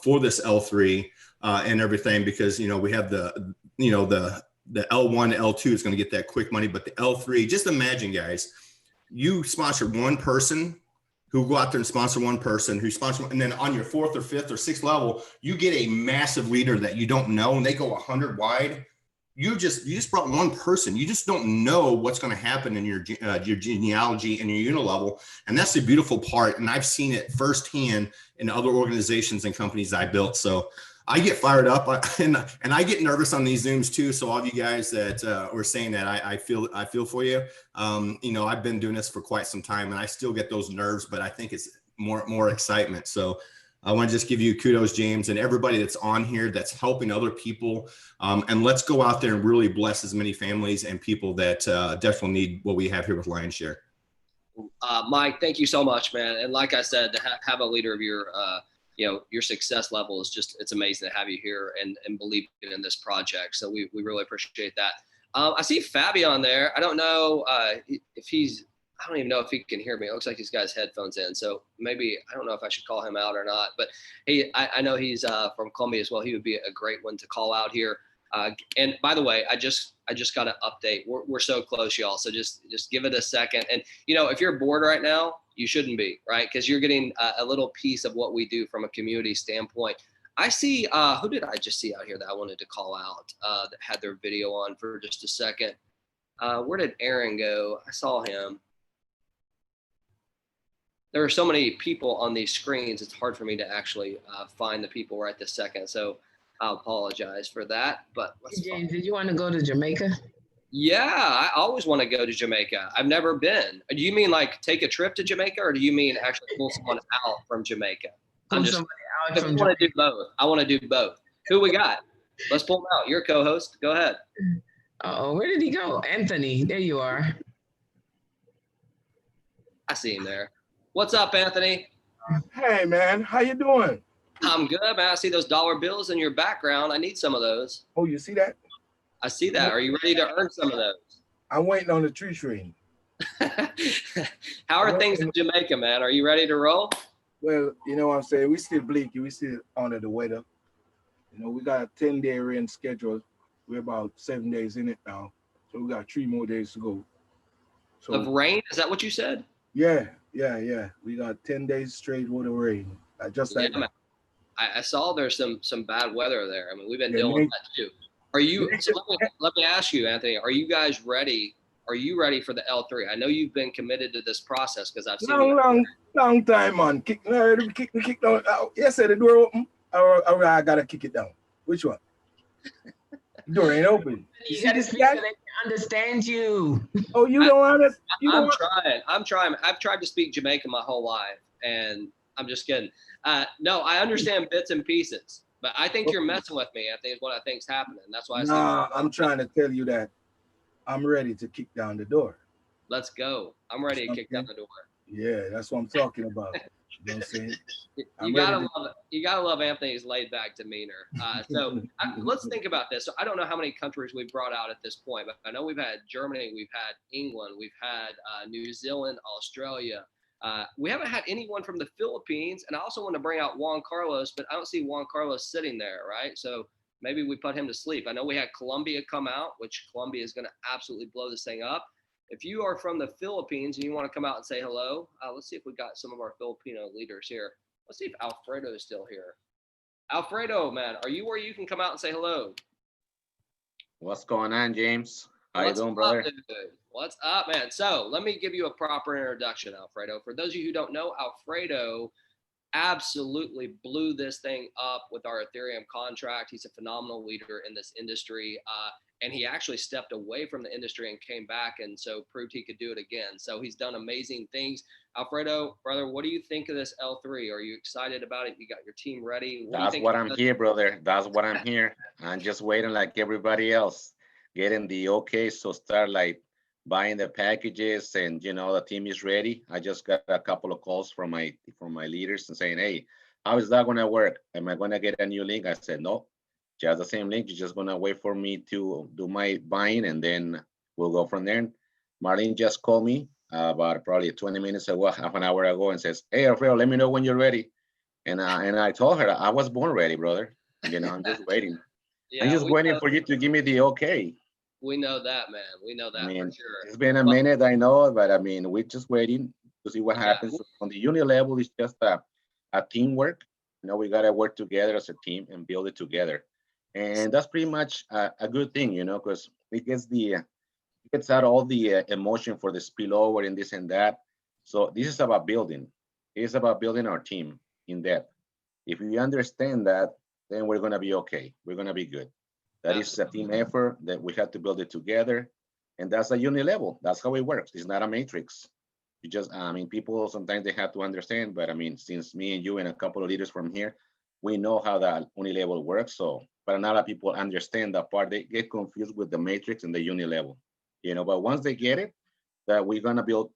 Speaker 11: for this L3 and everything, because, we have the L1, L2 is going to get that quick money, but the L3, just imagine, guys, you sponsor one person who go out there and sponsor one person who sponsor, and then on your 4th or 5th or 6th level, you get a massive leader that you don't know, and they go 100 wide. You just brought one person. You just don't know what's going to happen in your genealogy and your unilevel. And that's the beautiful part. And I've seen it firsthand in other organizations and companies I built. So I get fired up and I get nervous on these Zooms too. So all of you guys that were saying that, I feel for you. I've been doing this for quite some time, and I still get those nerves, but I think it's more excitement. So I want to just give you kudos, James, and everybody that's on here that's helping other people. And let's go out there and really bless as many families and people that definitely need what we have here with Lion Share.
Speaker 1: Mike, thank you so much, man. And like I said, to have a leader of your success level is just, it's amazing to have you here and believe in this project. So we really appreciate that. I see Fabi on there. I don't know if I don't even know if he can hear me. It looks like he's got his headphones in. So maybe, I don't know if I should call him out or not, but I know he's from Columbia as well. He would be a great one to call out here. And by the way, I just got an update. We're so close, y'all. So just give it a second. And if you're bored right now, you shouldn't be, right? Because you're getting a little piece of what we do from a community standpoint. I see, who did I just see out here that I wanted to call out that had their video on for just a second? Where did Aaron go? I saw him. There are so many people on these screens, it's hard for me to actually find the people right this second. So I'll apologize for that. But
Speaker 12: James, did you want to go to Jamaica?
Speaker 1: Yeah, I always want to go to Jamaica. I've never been. Do you mean like take a trip to Jamaica, or do you mean actually pull someone out from Jamaica? I want to do both. I want to do both. Who we got? Let's pull them out. You're co-host. Go ahead.
Speaker 12: Oh, where did he go? Anthony, there you are.
Speaker 1: I see him there. What's up, Anthony?
Speaker 13: Hey, man. How you doing?
Speaker 1: I'm good, man. I see those dollar bills in your background. I need some of those.
Speaker 13: Oh, you see that?
Speaker 1: I see that. Are you ready to earn some of those?
Speaker 13: I'm waiting on the tree train.
Speaker 1: How are things in Jamaica, man? Are you ready to roll?
Speaker 13: Well, you know what I'm saying? We still bleaky. We still under the weather. We got a 10-day rain schedule. We're about 7 days in it now. So we got 3 more days to go. So,
Speaker 1: of rain? Is that what you said?
Speaker 13: Yeah. We got 10 days straight with the rain. Just like that.
Speaker 1: I saw there's some bad weather there. I mean, we've been dealing with that too. Are you? So let me ask you, Anthony. Are you guys ready? Are you ready for the L3? I know you've been committed to this process because I've seen
Speaker 13: long time, man. Kick down. Yes, the door open. Or I gotta kick it down. Which one? The door ain't open.
Speaker 12: You gotta speak so they can understand you.
Speaker 13: Oh, you don't understand?
Speaker 1: I'm trying. I've tried to speak Jamaican my whole life, and I'm just kidding. No, I understand bits and pieces, but I think you're messing with me. I think is what I think's happening. That's why
Speaker 13: I'm trying to tell you that I'm ready to kick down the door.
Speaker 1: Let's go. I'm ready to kick down the door.
Speaker 13: Yeah, that's what I'm talking about. You know what I'm saying?
Speaker 1: You gotta love it. You gotta love Anthony's laid back demeanor. Let's think about this. So I don't know how many countries we've brought out at this point, but I know we've had Germany, we've had England, we've had New Zealand, Australia. We haven't had anyone from the Philippines, and I also want to bring out Juan Carlos, but I don't see Juan Carlos sitting there, right? So maybe we put him to sleep. I know we had Colombia come out, which Colombia is going to absolutely blow this thing up. If you are from the Philippines and you want to come out and say hello, let's see if we got some of our Filipino leaders here. Let's see if Alfredo is still here. Alfredo, man, are you where you can come out and say hello?
Speaker 14: What's going on, James? How you doing, brother?
Speaker 1: What's up, man? So let me give you a proper introduction, Alfredo. For those of you who don't know, Alfredo absolutely blew this thing up with our Ethereum contract. He's a phenomenal leader in this industry. And he actually stepped away from the industry and came back, and so proved he could do it again. So he's done amazing things. Alfredo, brother, what do you think of this L3? Are you excited about it? You got your team ready?
Speaker 14: That's what I'm here, brother. That's what I'm here. I'm just waiting like everybody else, getting the okay. So start like buying the packages, and you know the team is ready. I just got a couple of calls from my leaders and saying, hey, how is that gonna work? Am I gonna get a new link? I said, no. Just the same link. You're just gonna wait for me to do my buying, and then we'll go from there. Marlene just called me about probably 20 minutes ago, half an hour ago, and says, "Hey, Alfredo, let me know when you're ready." And I told her I was born ready, brother. You know, I'm just waiting. I'm just waiting for you to give me the okay.
Speaker 1: We know that, man. We know that,
Speaker 14: I mean,
Speaker 1: for sure.
Speaker 14: It's been a minute, I know, but I mean, we're just waiting to see what happens. On the uni level, it's just a teamwork. You know, we gotta work together as a team and build it together. And that's pretty much a good thing, you know, because it gets out all the emotion for the spillover and this and that. So this is about building. It's about building our team in depth. If we understand that, then we're gonna be okay. We're gonna be good. That is a team effort that we have to build it together, and that's a uni level. That's how it works. It's not a matrix. You just, I mean, people sometimes they have to understand, but I mean, since me and you and a couple of leaders from here, we know how that uni level works. So, but not a lot of people understand that part. They get confused with the matrix and the uni level, you know. But once they get it, that we're gonna build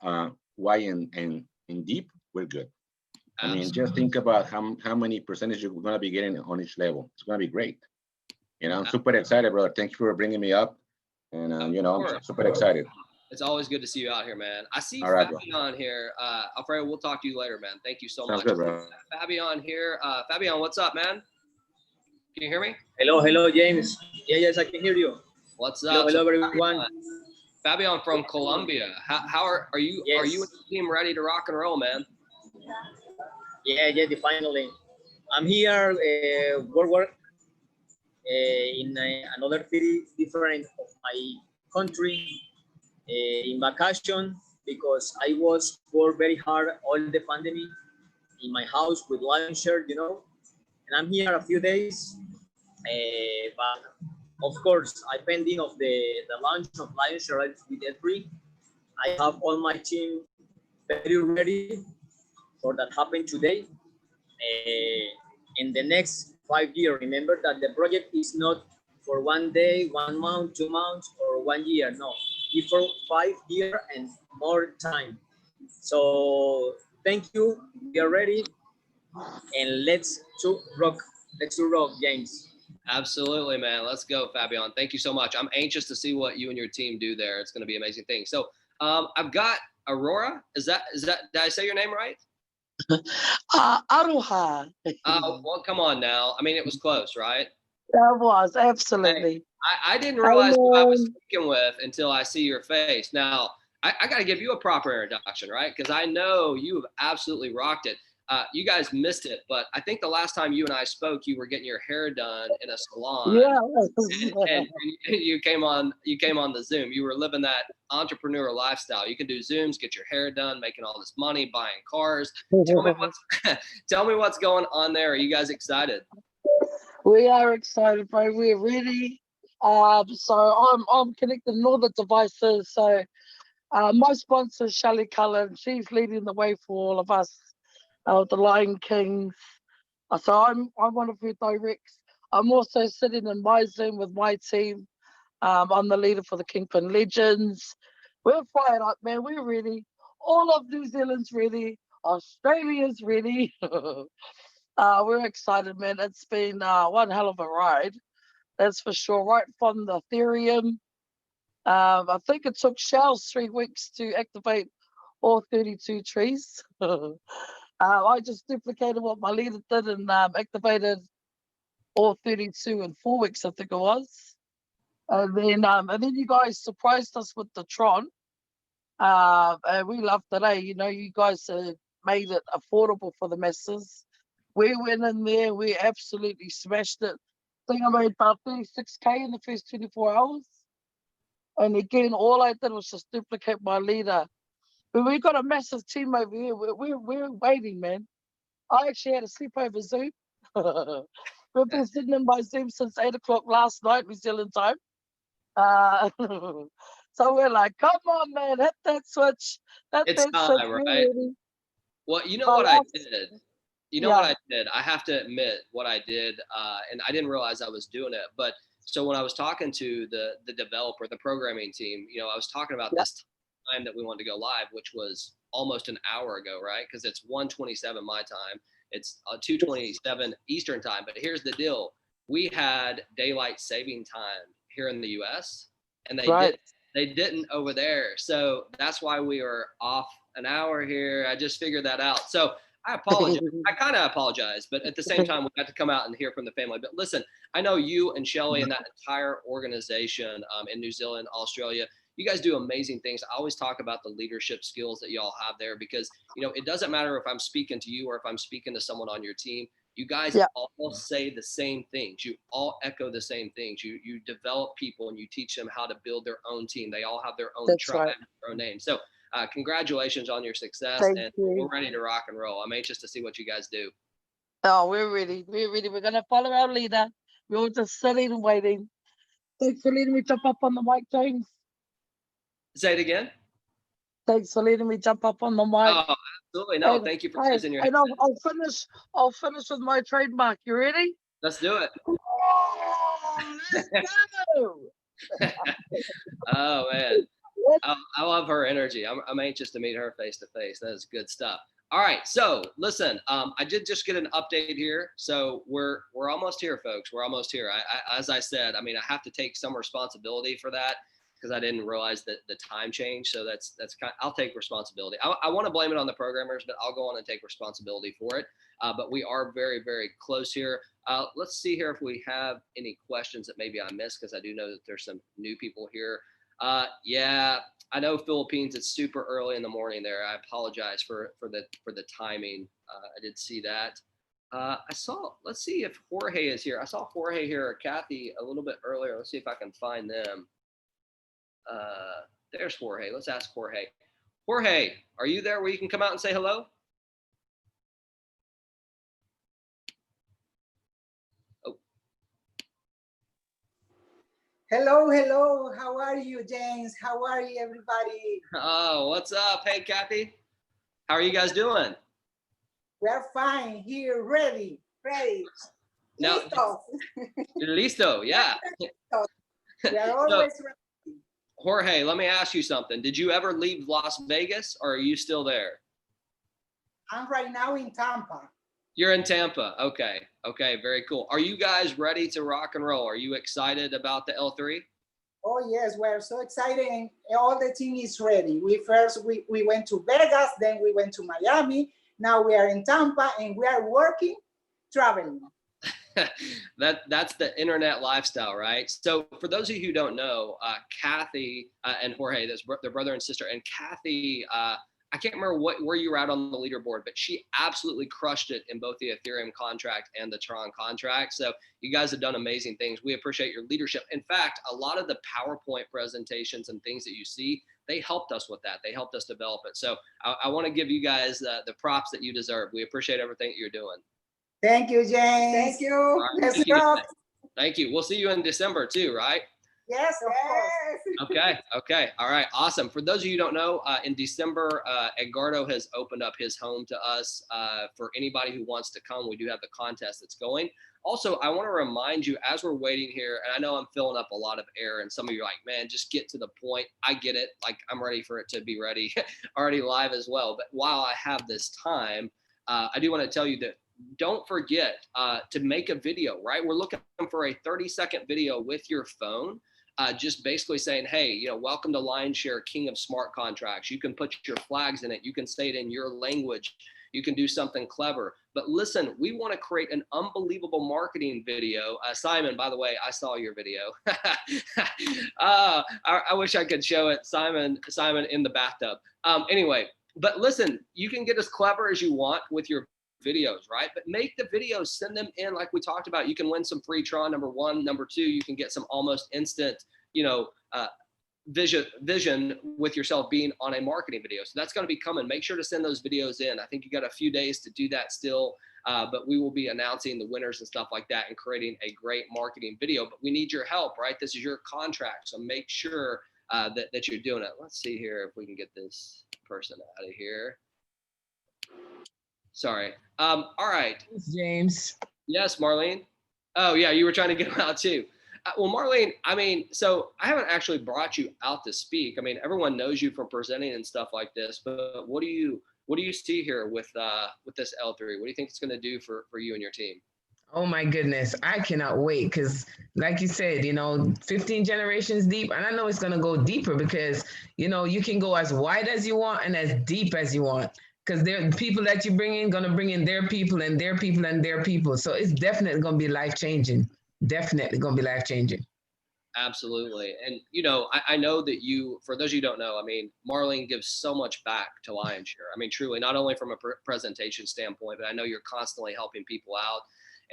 Speaker 14: wide and deep, we're good. I mean, just think about how many percentage you're gonna be getting on each level. It's gonna be great. You know, I'm super excited, brother. Thank you for bringing me up, and you know, I'm super excited.
Speaker 1: It's always good to see you out here, man. I see
Speaker 14: All right,
Speaker 1: Fabian here. Alfredo, we'll talk to you later, man. Thank you so
Speaker 14: Sounds
Speaker 1: much.
Speaker 14: good, bro.
Speaker 1: Fabian here. Fabian, what's up, man? Can you hear me?
Speaker 15: Hello, James. Yeah, yes, I can hear you.
Speaker 1: What's up?
Speaker 15: Hello, everyone.
Speaker 1: Fabian from Colombia. How are you?
Speaker 15: Yes.
Speaker 1: Are you and the team ready to rock and roll, man?
Speaker 15: Yeah, finally. I'm here work in another city different of my country in vacation because I was work very hard all the pandemic in my house with launcher, you know, and I'm here a few days. But of course, I pending of the launch of launcher with E3. I have all my team very ready for that happen today. In the next 5 years, remember that the project is not for 1 day, 1 month, 2 months, or 1 year. No, it's for 5 years and more time. So thank you. We are ready, and let's to rock. Let's do rock, James.
Speaker 1: Absolutely, man. Let's go, Fabian. Thank you so much. I'm anxious to see what you and your team do there. It's going to be an amazing thing. So I've got Aurora. Is that? Did I say your name right?
Speaker 16: Aruha.
Speaker 1: Well, come on now. I mean, it was close, right?
Speaker 16: That was absolutely.
Speaker 1: I didn't realize who I was speaking with until I see your face. Now, I got to give you a proper introduction, right? Because I know you have absolutely rocked it. You guys missed it, but I think the last time you and I spoke, you were getting your hair done in a salon.
Speaker 16: Yeah.
Speaker 1: and you came on the Zoom. You were living that entrepreneur lifestyle. You can do Zooms, get your hair done, making all this money, buying cars. Tell me what's going on there. Are you guys excited?
Speaker 16: We are excited, bro. We're ready. So I'm connecting all the devices. So my sponsor, Shelley Cullen, she's leading the way for all of us, the Lion Kings. So I'm one of her directs. I'm also sitting in my Zoom with my team. I'm the leader for the Kingpin Legends. We're fired up, man. We're ready. All of New Zealand's ready. Australia's ready. We're excited, man. It's been one hell of a ride. That's for sure. Right from the Ethereum. I think it took Shells 3 weeks to activate all 32 trees. I just duplicated what my leader did and activated all 32 in 4 weeks, I think it was. And then you guys surprised us with the Tron. And we loved it, eh? You know, you guys made it affordable for the masses. We went in there, we absolutely smashed it. I think I made about 36K in the first 24 hours. And again, all I did was just duplicate my leader. But we got a massive team over here. We're waiting, man. I actually had to sleep over Zoom. We've been sitting in my Zoom since 8 o'clock last night, New Zealand time. So we're like, come on, man, hit that switch.
Speaker 1: It's time, right? Well, you know what I did? You know what I did? I have to admit what I did, and I didn't realize I was doing it. But so when I was talking to the developer, the programming team, you know, I was talking about this time that we wanted to go live, which was almost an hour ago, right? Because it's 1:27 my time. It's 2:27 Eastern time. But here's the deal. We had daylight saving time here in the US, and they didn't over there. So that's why we were off an hour here. I just figured that out. So I apologize. I kind of apologize, but at the same time, we had to come out and hear from the family. But listen, I know you and Shelly and that entire organization in New Zealand, Australia, you guys do amazing things. I always talk about the leadership skills that y'all have there because, you know, it doesn't matter if I'm speaking to you or if I'm speaking to someone on your team. You guys all say the same things. You all echo the same things. You develop people and you teach them how to build their own team. They all have their own tribe, their own name. So congratulations on your success. And we're ready to rock and roll. I'm anxious to see what you guys do.
Speaker 16: Oh, we're ready. We're ready. We're going to follow our leader. We're all just sitting and waiting. Thanks for letting me jump up on the mic, James.
Speaker 1: Say it again.
Speaker 16: Thanks for letting me jump up on the mic.
Speaker 1: Oh, absolutely. No, thank you for using your
Speaker 16: hand. I'll finish with my trademark. You ready?
Speaker 1: Let's do it.
Speaker 16: Oh, let's go.
Speaker 1: Oh, man. I love her energy. I'm anxious to meet her face to face. That is good stuff. All right. So listen, I did just get an update here. So we're almost here, folks. We're almost here. As I said, I mean, I have to take some responsibility for that, because I didn't realize that the time changed. So that's kind of, I'll take responsibility. I want to blame it on the programmers, but I'll go on and take responsibility for it. But we are very, very close here. Let's see here if we have any questions that maybe I missed, because I do know that there's some new people here. Yeah, I know Philippines, it's super early in the morning there. I apologize for the timing. I did see that. Let's see if Jorge is here. I saw Jorge here or Kathy a little bit earlier. Let's see if I can find them. There's Jorge. Let's ask Jorge. Jorge, are you there where you can come out and say hello? Oh.
Speaker 17: Hello. How are you, James? How are you, everybody?
Speaker 1: Oh, what's up? Hey, Kathy. How are you guys doing?
Speaker 17: We're fine here, ready.
Speaker 1: No,
Speaker 17: Listo.
Speaker 1: Listo, yeah.
Speaker 17: We're always ready.
Speaker 1: Jorge, let me ask you something. Did you ever leave Las Vegas, or are you still there?
Speaker 17: I'm right now in Tampa.
Speaker 1: You're in Tampa. Okay, very cool. Are you guys ready to rock and roll? Are you excited about the L3?
Speaker 17: Oh yes, we're so excited, and all the team is ready. We went to Vegas, then we went to Miami. Now we are in Tampa, and we are working, traveling.
Speaker 1: That's the internet lifestyle, right? So for those of you who don't know, Kathy and Jorge, their brother and sister, and Kathy, I can't remember where you were at on the leaderboard, but she absolutely crushed it in both the Ethereum contract and the Tron contract. So you guys have done amazing things. We appreciate your leadership. In fact, a lot of the PowerPoint presentations and things that you see, they helped us with that. They helped us develop it. So I want to give you guys the props that you deserve. We appreciate everything that you're doing.
Speaker 17: Thank you, James. Thank you.
Speaker 1: Right.
Speaker 17: Let's go.
Speaker 1: Thank you. We'll see you in December too, right?
Speaker 17: Yes, of course.
Speaker 1: Okay. All right. Awesome. For those of you who don't know, in December, Edgardo has opened up his home to us for anybody who wants to come. We do have the contest that's going. Also, I want to remind you as we're waiting here, and I know I'm filling up a lot of air, and some of you are like, man, just get to the point. I get it. Like, I'm ready for it to be ready, already live as well. But while I have this time, I do want to tell you that don't forget to make a video, right? We're looking for a 30-second video with your phone. Just basically saying, hey, welcome to Lionshare, King of Smart Contracts. You can put your flags in it. You can say it in your language. You can do something clever. But listen, we want to create an unbelievable marketing video. Simon, by the way, I saw your video. I wish I could show it. Simon in the bathtub. Anyway, but listen, you can get as clever as you want with your videos, right? But make the videos, send them in like we talked about. You can win some free Tron, number one. Number two, you can get some almost instant, vision with yourself being on a marketing video. So that's going to be coming. Make sure to send those videos in. I think you got a few days to do that still, but we will be announcing the winners and stuff like that and creating a great marketing video. But we need your help, right? This is your contract. So make sure that you're doing it. Let's see here if we can get this person out of here. Sorry. All right.
Speaker 12: Thanks, James.
Speaker 1: Yes, Marlene. Oh, yeah, you were trying to get them out too. Well, Marlene, so I haven't actually brought you out to speak. Everyone knows you from presenting and stuff like this, but what do you see here with this L3? What do you think it's going to do for you and your team?
Speaker 12: Oh my goodness, I cannot wait because like you said, 15 generations deep, and I know it's going to go deeper because, you can go as wide as you want and as deep as you want. Because the people that you bring in, going to bring in their people and their people and their people. So it's definitely going to be life-changing. Definitely going to be life-changing.
Speaker 1: Absolutely. And, I know that for those of you who don't know, Marlene gives so much back to Lionshare. Truly, not only from a presentation standpoint, but I know you're constantly helping people out.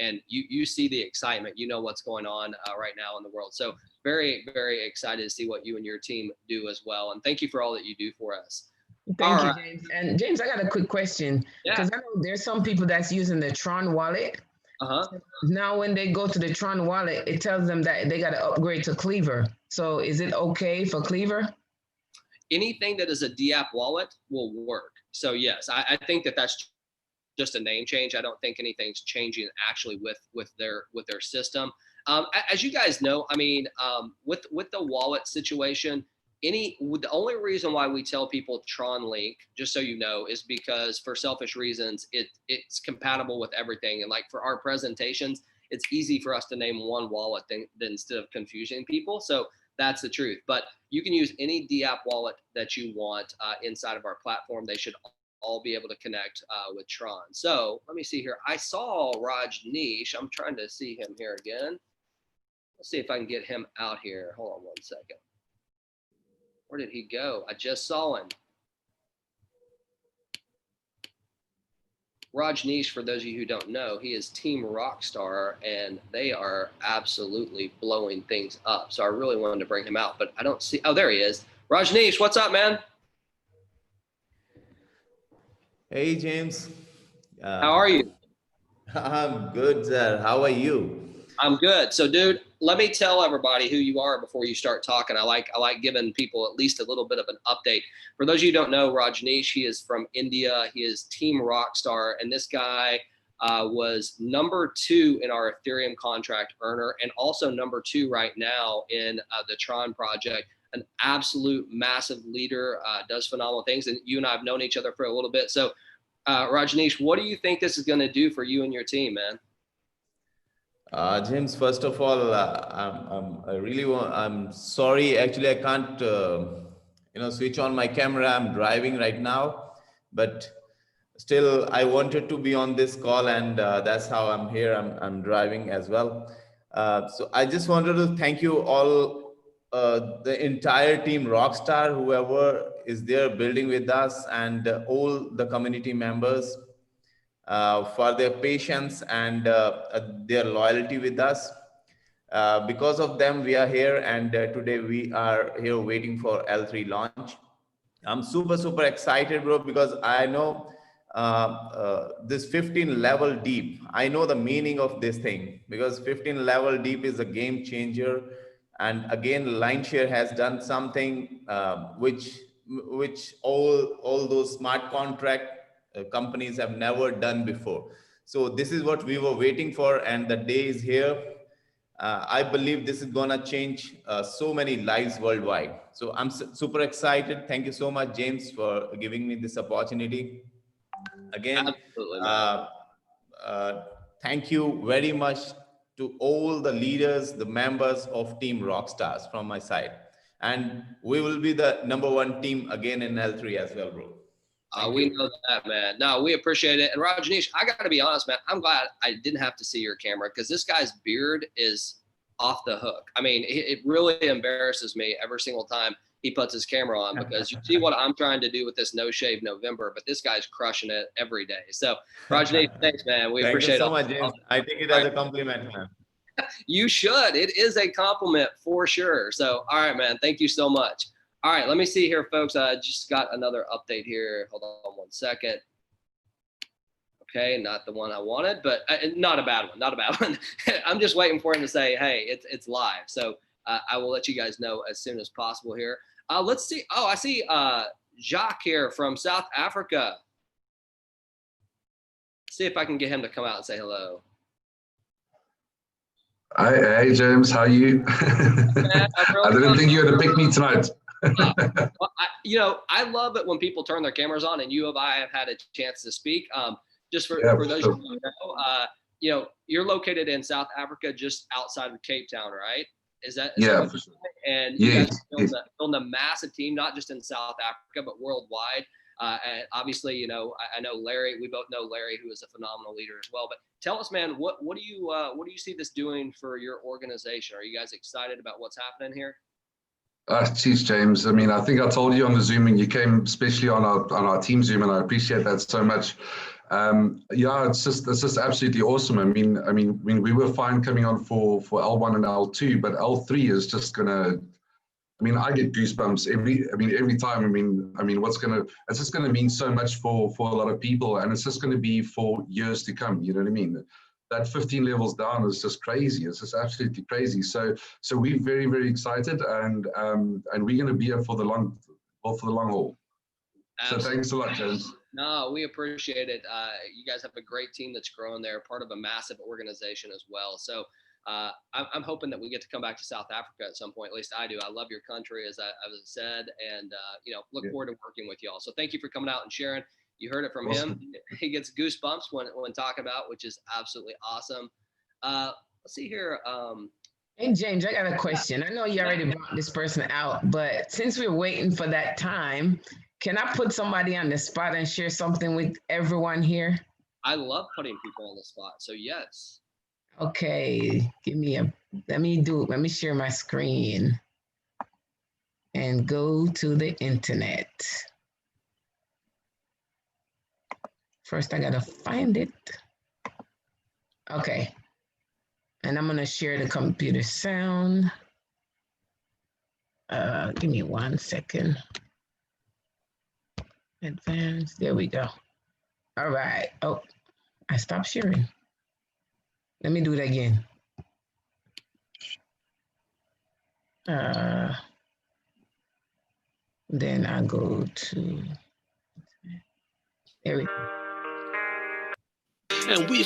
Speaker 1: And you see the excitement, what's going on right now in the world. So very, very excited to see what you and your team do as well. And thank you for all that you do for us.
Speaker 12: Thank you, James. And James, I got a quick question because I know there's some people that's using the Tron wallet. Now, when they go to the Tron wallet, it tells them that they got to upgrade to Cleaver. So is it okay for Cleaver?
Speaker 1: Anything that is a DApp wallet will work. So yes, I think that's just a name change. I don't think anything's changing actually with their system. As you guys know, with the wallet situation, the only reason why we tell people Tron Link, just so you know, is because for selfish reasons, it's compatible with everything. And like for our presentations, it's easy for us to name one wallet than instead of confusing people. So that's the truth. But you can use any DApp wallet that you want inside of our platform. They should all be able to connect with Tron. So let me see here. I saw Rajneesh. I'm trying to see him here again. Let's see if I can get him out here. Hold on one second. Where did he go? I just saw him. Rajneesh, for those of you who don't know, he is Team Rockstar, and they are absolutely blowing things up. So I really wanted to bring him out, but I don't see. Oh, there he is. Rajneesh, what's up, man?
Speaker 18: Hey, James.
Speaker 1: How are you?
Speaker 18: I'm good, sir. How are you?
Speaker 1: I'm good. So, dude, let me tell everybody who you are before you start talking. I like giving people at least a little bit of an update. For those of you who don't know, Rajneesh, he is from India. He is Team Rockstar, and this guy was number 2 in our Ethereum contract earner, and also number 2 right now in the Tron project. An absolute massive leader, does phenomenal things, and you and I have known each other for a little bit. So, Rajneesh, what do you think this is going to do for you and your team, man?
Speaker 18: James, first of all, I'm sorry. Actually, I can't, switch on my camera. I'm driving right now, but still, I wanted to be on this call, and that's how I'm here. I'm driving as well. So I just wanted to thank you all, the entire team Rockstar, whoever is there building with us, and all the community members. For their patience and their loyalty with us. Because of them, we are here, and today we are here waiting for L3 launch. I'm super, super excited, bro, because I know this 15 level deep. I know the meaning of this thing, because 15 level deep is a game changer. And again, Lineshare has done something which all those smart contract companies have never done before. So this is what we were waiting for, and the day is here. I believe this is gonna change so many lives worldwide. So I'm super excited. Thank you so much, James, for giving me this opportunity. Again, thank you very much to all the leaders, the members of Team Rockstars from my side. And we will be the #1 team again in L3 as well, bro.
Speaker 1: We know that, man. No, we appreciate it. And Rajneesh, I got to be honest, man. I'm glad I didn't have to see your camera because this guy's beard is off the hook. I mean, it really embarrasses me every single time he puts his camera on, because you see what I'm trying to do with this No Shave November, but this guy's crushing it every day. So, Rajneesh, thanks, man. We appreciate it.
Speaker 18: Thank you so much, James. I take it as a compliment, man.
Speaker 1: You should. It is a compliment for sure. So, all right, man. Thank you so much. All right, let me see here, folks. I just got another update here. Hold on 1 second. Okay, not the one I wanted, but not a bad one. Not a bad one. I'm just waiting for him to say, hey, it's live. So I will let you guys know as soon as possible here. Let's see. Oh, I see Jacques here from South Africa. See if I can get him to come out and say hello.
Speaker 19: Hey, James, how are you?
Speaker 1: Man,
Speaker 19: I didn't think you were going to pick me tonight.
Speaker 1: Well, I love it when people turn their cameras on, and you and I have had a chance to speak. Just for those who don't know, you're located in South Africa, just outside of Cape Town, right? Is that
Speaker 19: for sure.
Speaker 1: And you guys built a massive team, not just in South Africa, but worldwide. And obviously, I know Larry. We both know Larry, who is a phenomenal leader as well. But tell us, man, what do you see this doing for your organization? Are you guys excited about what's happening here?
Speaker 19: Geez, James. I mean, I think I told you on the Zoom, and you came especially on our team Zoom, and I appreciate that so much. It's just absolutely awesome. I mean, we were fine coming on for L1 and L2, but L3 is just gonna. I mean, I get goosebumps every time. It's just gonna mean so much for a lot of people, and it's just gonna be for years to come. You know what I mean? That 15 levels down is just crazy. It's just absolutely crazy. So we're very, very excited, and we're going to be here for the long haul. Absolutely. So thanks a lot, James.
Speaker 1: No, we appreciate it. You guys have a great team that's growing there, part of a massive organization as well. So I'm hoping that we get to come back to South Africa at some point. At least I do. I love your country, as I said, and look forward to working with y'all. So thank you for coming out and sharing. You heard it from him. He gets goosebumps when talking about, which is absolutely awesome. Let's see here.
Speaker 12: Hey, James, I got a question. I know you already brought this person out, but since we're waiting for that time, can I put somebody on the spot and share something with everyone here?
Speaker 1: I love putting people on the spot, so yes.
Speaker 12: Okay, let me share my screen and go to the internet. First, I gotta find it. Okay. And I'm gonna share the computer sound. Give me 1 second. Advanced, there we go. All right. Oh, I stopped sharing. Let me do it again. Then I go to, there we go.
Speaker 6: And we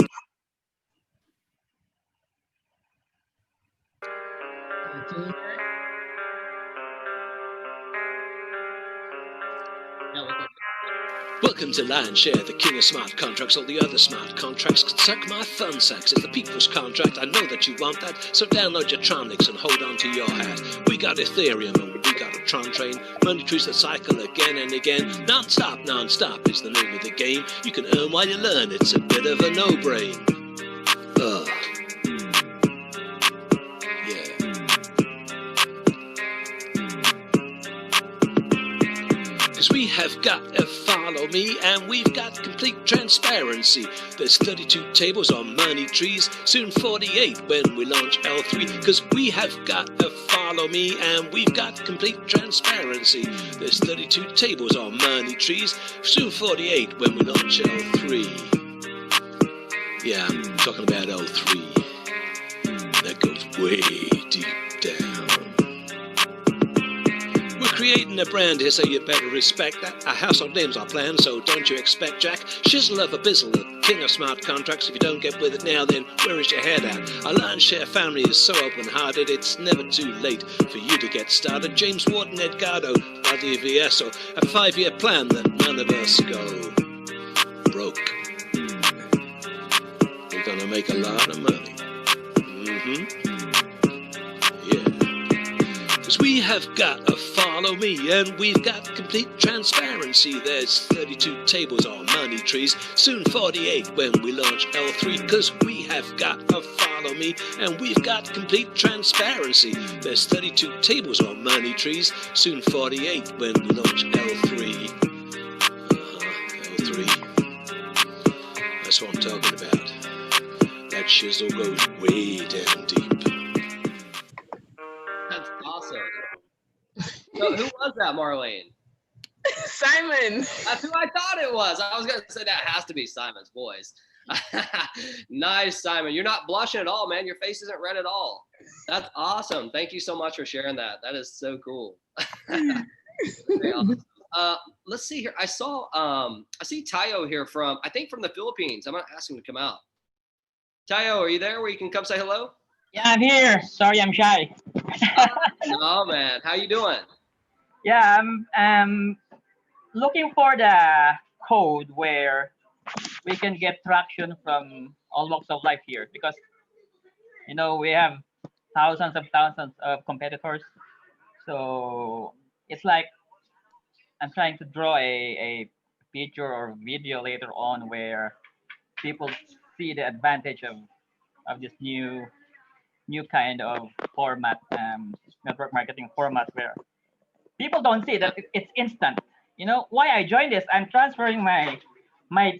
Speaker 6: welcome to Lionshare, the king of smart contracts. All the other smart contracts can suck my thumb sacks. It's the people's contract. I know that you want that, so download your Tronics and hold on to your hat. We got Ethereum and we got a Tron train. Money trees that cycle again and again. Non-stop is the name of the game. You can earn while you learn. It's a bit of a no-brain. Cause we have got a follow me and we've got complete transparency. There's 32 tables on money trees, soon 48 when we launch L3. Cause we have got a follow me and we've got complete transparency. There's 32 tables on money trees, soon 48 when we launch L3. Yeah, I'm talking about L3. That goes way deep down. creating a brand here, so you better respect that. Our household names are planned, so don't you expect Jack. Shizzle of a bizzle, the king of smart contracts. If you don't get with it now, then where is your head at? Our Lion Share family is so open-hearted, it's never too late for you to get started. James Wharton, Edgardo, WVS, or a 5-year plan that none of us go broke. We're gonna make a lot of money. Cause we have got a follow me, and we've got complete transparency. There's 32 tables on money trees, soon 48 when we launch L3. Cause we have got a follow me, and we've got complete transparency. There's 32 tables on money trees, soon 48 when we launch L3. L3. That's what I'm talking about. That shizzle goes way down deep.
Speaker 1: Awesome. So who was that, Marlene?
Speaker 12: Simon.
Speaker 1: That's who I thought it was. I was going to say that has to be Simon's voice. Nice, Simon. You're not blushing at all, man. Your face isn't red at all. That's awesome. Thank you so much for sharing that. That is so cool. Awesome. Let's see here. I see Tayo here from, I think from the Philippines. I'm going to ask him to come out. Tayo, are you there where you can come say hello?
Speaker 20: Yeah, I'm here. Sorry, I'm shy.
Speaker 1: Oh man, how you doing?
Speaker 20: Yeah, I'm looking for the code where we can get traction from all walks of life here, because we have thousands of competitors. So it's like I'm trying to draw a picture or video later on where people see the advantage of this new kind of format, network marketing format, where people don't see that it's instant. Why I joined this? I'm transferring my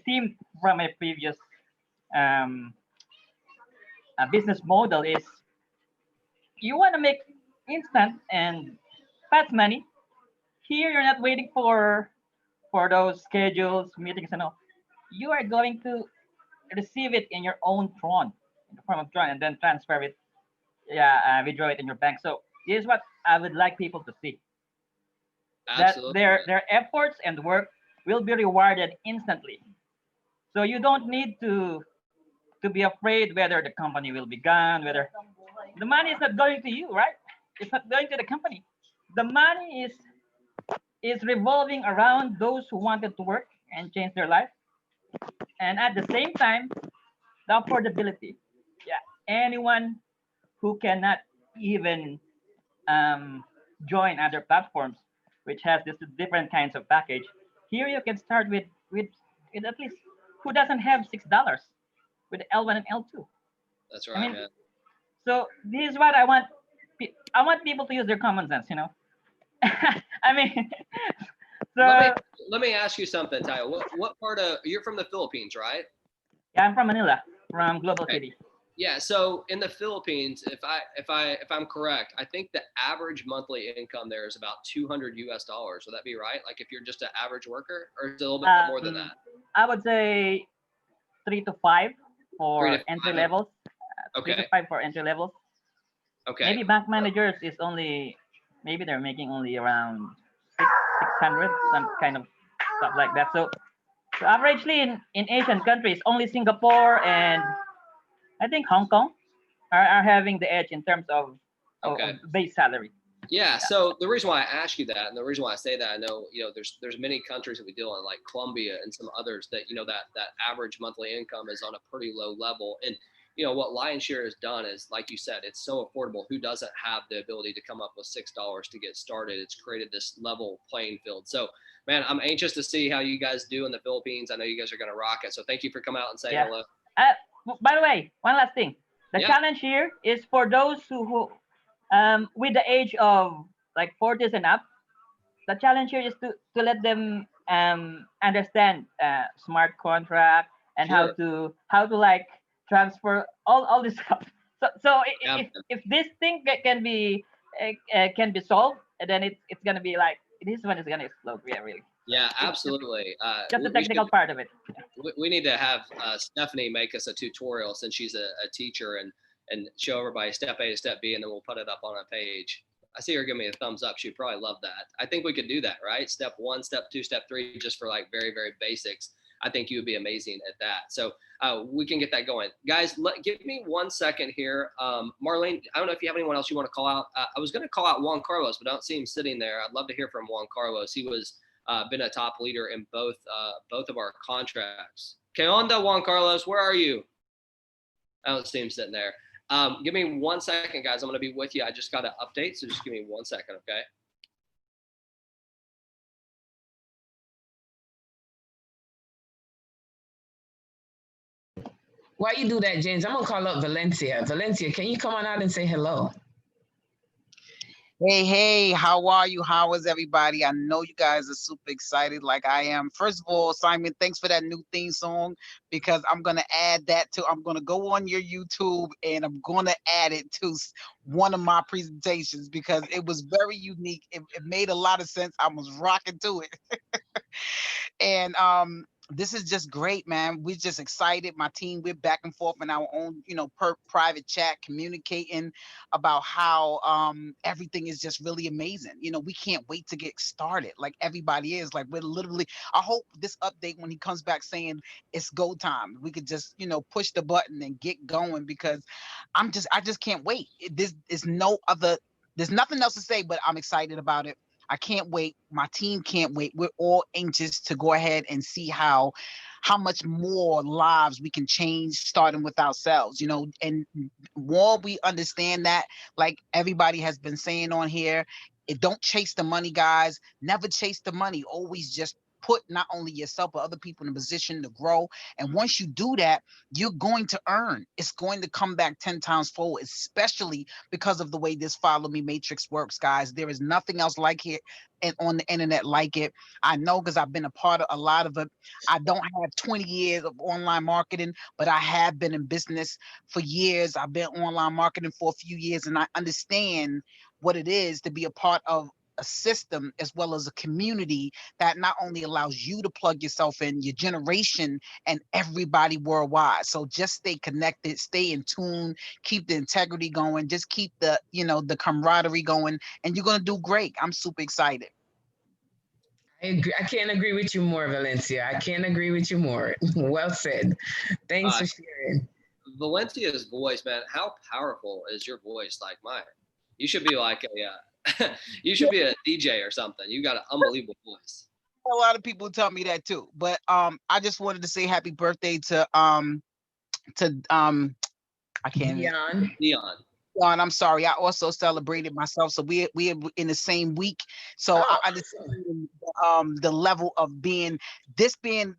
Speaker 20: team from my previous business model. Is you want to make instant and fast money. Here, you're not waiting for those schedules, meetings, and all. You are going to receive it in your own Tron, in the form of Tron, and then transfer it. Withdraw it in your bank. So this is what I would like people to see.
Speaker 1: Absolutely.
Speaker 20: That their efforts and work will be rewarded instantly. So you don't need to be afraid whether the company will be gone, whether the money is not going to you, right? It's not going to the company. The money is revolving around those who wanted to work and change their life. And at the same time, the affordability. Yeah, anyone who cannot even join other platforms, which has this different kinds of package. Here you can start with at least, who doesn't have $6 with L1 and L2.
Speaker 1: That's right, man.
Speaker 20: So this is what I want. I want people to use their common sense. I mean, so
Speaker 1: let me ask you something, Tayo. What part of you're from the Philippines, right?
Speaker 20: Yeah, I'm from Manila, from Global City.
Speaker 1: Yeah, so in the Philippines, if I'm correct, I think the average monthly income there is about $200 US. Would that be right? Like if you're just an average worker, or is it a little bit more than that?
Speaker 20: I would say 3 to 5 for entry levels.
Speaker 1: Okay.
Speaker 20: 3 to 5 for entry levels.
Speaker 1: Okay.
Speaker 20: Maybe bank managers is only, maybe they're making only around 600, some kind of stuff like that. So averagely in Asian countries, only Singapore and I think Hong Kong are having the edge in terms of base salary.
Speaker 1: Yeah. So the reason why I ask you that, and the reason why I say that, I know there's many countries that we deal in, like Colombia and some others, that that average monthly income is on a pretty low level. And what Lion Share has done is, like you said, it's so affordable. Who doesn't have the ability to come up with $6 to get started? It's created this level playing field. So, man, I'm anxious to see how you guys do in the Philippines. I know you guys are going to rock it. So thank you for coming out and saying hello.
Speaker 20: By the way, one last thing. The challenge here is for those who with the age of like 40s and up. The challenge here is to let them understand smart contract and how to like transfer all this stuff. So if this thing can be solved, then it's gonna be like, this one is gonna explode. Yeah, really.
Speaker 1: Yeah, absolutely.
Speaker 20: Just the technical part of it.
Speaker 1: We need to have Stephanie make us a tutorial, since she's a teacher, and show everybody step A to step B, and then we'll put it up on a page. I see her give me a thumbs up. She'd probably love that. I think we could do that, right? Step 1, step 2, step 3, just for like very, very basics. I think you would be amazing at that. So we can get that going. Guys, give me 1 second here. Marlene, I don't know if you have anyone else you want to call out. I was going to call out Juan Carlos, but I don't see him sitting there. I'd love to hear from Juan Carlos. He was been a top leader in both of our contracts. ¿Qué onda, Juan Carlos? Where are you? I don't see him sitting there. Give me 1 second, guys. I'm going to be with you. I just got an update, so just give me 1 second, okay?
Speaker 12: While you do that, James, I'm gonna call up Valencia. Valencia, can you come on out and say hello?
Speaker 21: Hey, how are you? How is everybody? I know you guys are super excited like I am. First of all, Simon, thanks for that new theme song, because I'm going to add that to, I'm going to go on your YouTube and I'm going to add it to one of my presentations because it was very unique. It made a lot of sense. I was rocking to it. And this is just great, man. We're just excited. My team, we're back and forth in our own, private chat, communicating about how everything is just really amazing. We can't wait to get started. Like everybody is. Like we're literally. I hope this update when he comes back saying it's go time, we could just push the button and get going because I just can't wait. This is no other. There's nothing else to say, but I'm excited about it. I can't wait. My team can't wait. We're all anxious to go ahead and see how much more lives we can change starting with ourselves, and more we understand that, like everybody has been saying on here, don't chase the money, guys. Never chase the money. Always just put not only yourself but other people in a position to grow. And once you do that, you're going to earn. It's going to come back 10 times forward, especially because of the way this follow me matrix works, guys. There is nothing else like it and on the internet like it. I know because I've been a part of a lot of it. I don't have 20 years of online marketing, but I have been in business for years. I've been online marketing for a few years, and I understand what it is to be a part of a system as well as a community that not only allows you to plug yourself in, your generation, and everybody worldwide. So just stay connected, stay in tune, keep the integrity going, just keep the, the camaraderie going, and you're going to do great. I'm super excited.
Speaker 12: I agree. I can't agree with you more, Valencia. I can't agree with you more. Well said. Thanks for sharing.
Speaker 1: Valencia's voice, man, how powerful is your voice? Like mine. You should be like you should be a DJ or something. You got an unbelievable voice.
Speaker 21: A lot of people tell me that too, but I just wanted to say happy birthday to I can't.
Speaker 12: Dion.
Speaker 21: And I'm sorry, I also celebrated myself, so we're in the same week. So I understand the level of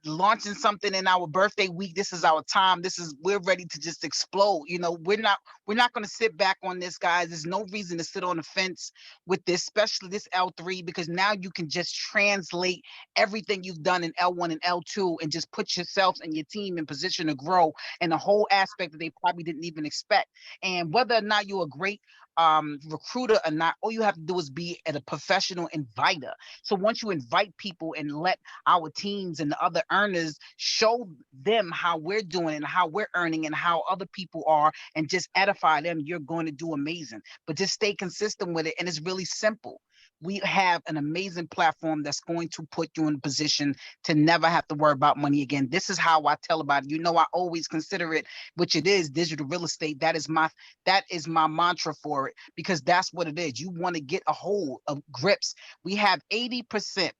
Speaker 21: launching something in our birthday week. This is our time. We're ready to just explode. We're not going to sit back on this, guys. There's no reason to sit on the fence with this, especially this L3, because now you can just translate everything you've done in L1 and L2 and just put yourself and your team in position to grow in a whole aspect that they probably didn't even expect. And whether or not you're a great recruiter or not, all you have to do is be a professional inviter. So once you invite people and let our teams and the other earners show them how we're doing and how we're earning and how other people are, and just edify them, you're going to do amazing. But just stay consistent with it, and it's really simple. We have an amazing platform that's going to put you in a position to never have to worry about money again. This is how I tell about it. I always consider it, which it is, digital real estate. That is my mantra for it, because that's what it is. You want to get a hold of grips. We have 80%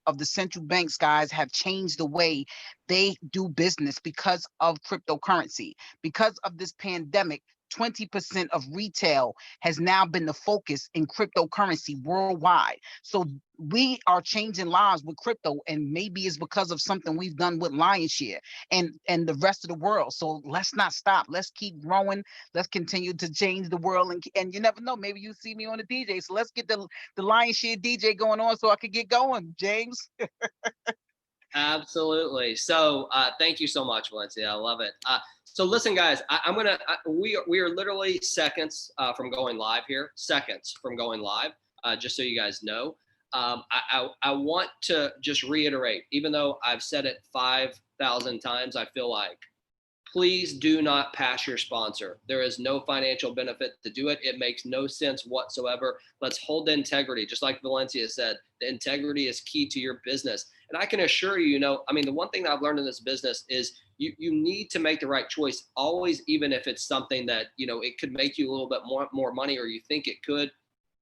Speaker 21: of the central banks, guys, have changed the way they do business because of cryptocurrency. Because of this pandemic, 20% of retail has now been the focus in cryptocurrency worldwide. So we are changing lives with crypto, and maybe it's because of something we've done with Lionshare and the rest of the world. So let's not stop. Let's keep growing. Let's continue to change the world. And you never know, maybe you see me on the DJ. So let's get the Lionshare DJ going on so I can get going, James.
Speaker 1: Absolutely. So thank you so much, Valencia. I love it. So listen, guys, we are literally seconds from going live here. Seconds from going live, just so you guys know. I want to just reiterate, even though I've said it 5,000 times, I feel like please do not pass your sponsor. There is no financial benefit to do it. It makes no sense whatsoever. Let's hold the integrity. Just like Valencia said, the integrity is key to your business. And I can assure you, the one thing that I've learned in this business is you need to make the right choice always, even if it's something that, it could make you a little bit more money, or you think it could.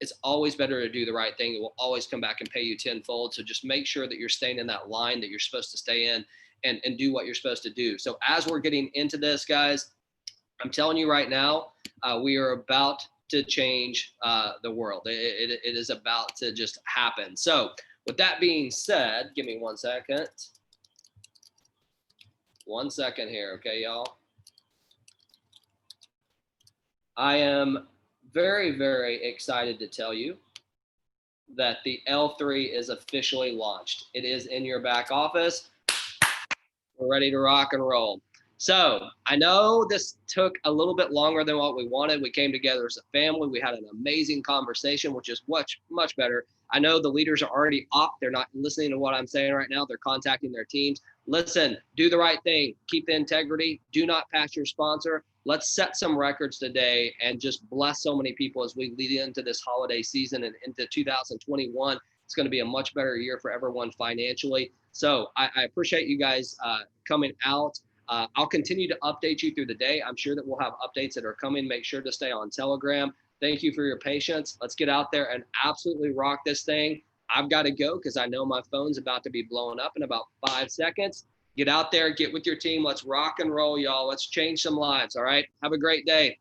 Speaker 1: It's always better to do the right thing. It will always come back and pay you tenfold. So just make sure that you're staying in that line that you're supposed to stay in, and do what you're supposed to do. So as we're getting into this, guys, I'm telling you right now, we are about to change the world. It is about to just happen. So with that being said, give me 1 second. 1 second here, okay, y'all? I am very, very excited to tell you that the L3 is officially launched. It is in your back office. We're ready to rock and roll. So I know this took a little bit longer than what we wanted. We came together as a family. We had an amazing conversation, which is much, much better. I know the leaders are already up. They're not listening to what I'm saying right now. They're contacting their teams. Listen, do the right thing. Keep the integrity. Do not pass your sponsor. Let's set some records today and just bless so many people as we lead into this holiday season and into 2021. It's going to be a much better year for everyone financially. So I appreciate you guys coming out. I'll continue to update you through the day. I'm sure that we'll have updates that are coming. Make sure to stay on Telegram. Thank you for your patience. Let's get out there and absolutely rock this thing. I've got to go because I know my phone's about to be blowing up in about 5 seconds. Get out there, get with your team. Let's rock and roll, y'all. Let's change some lives, all right? Have a great day.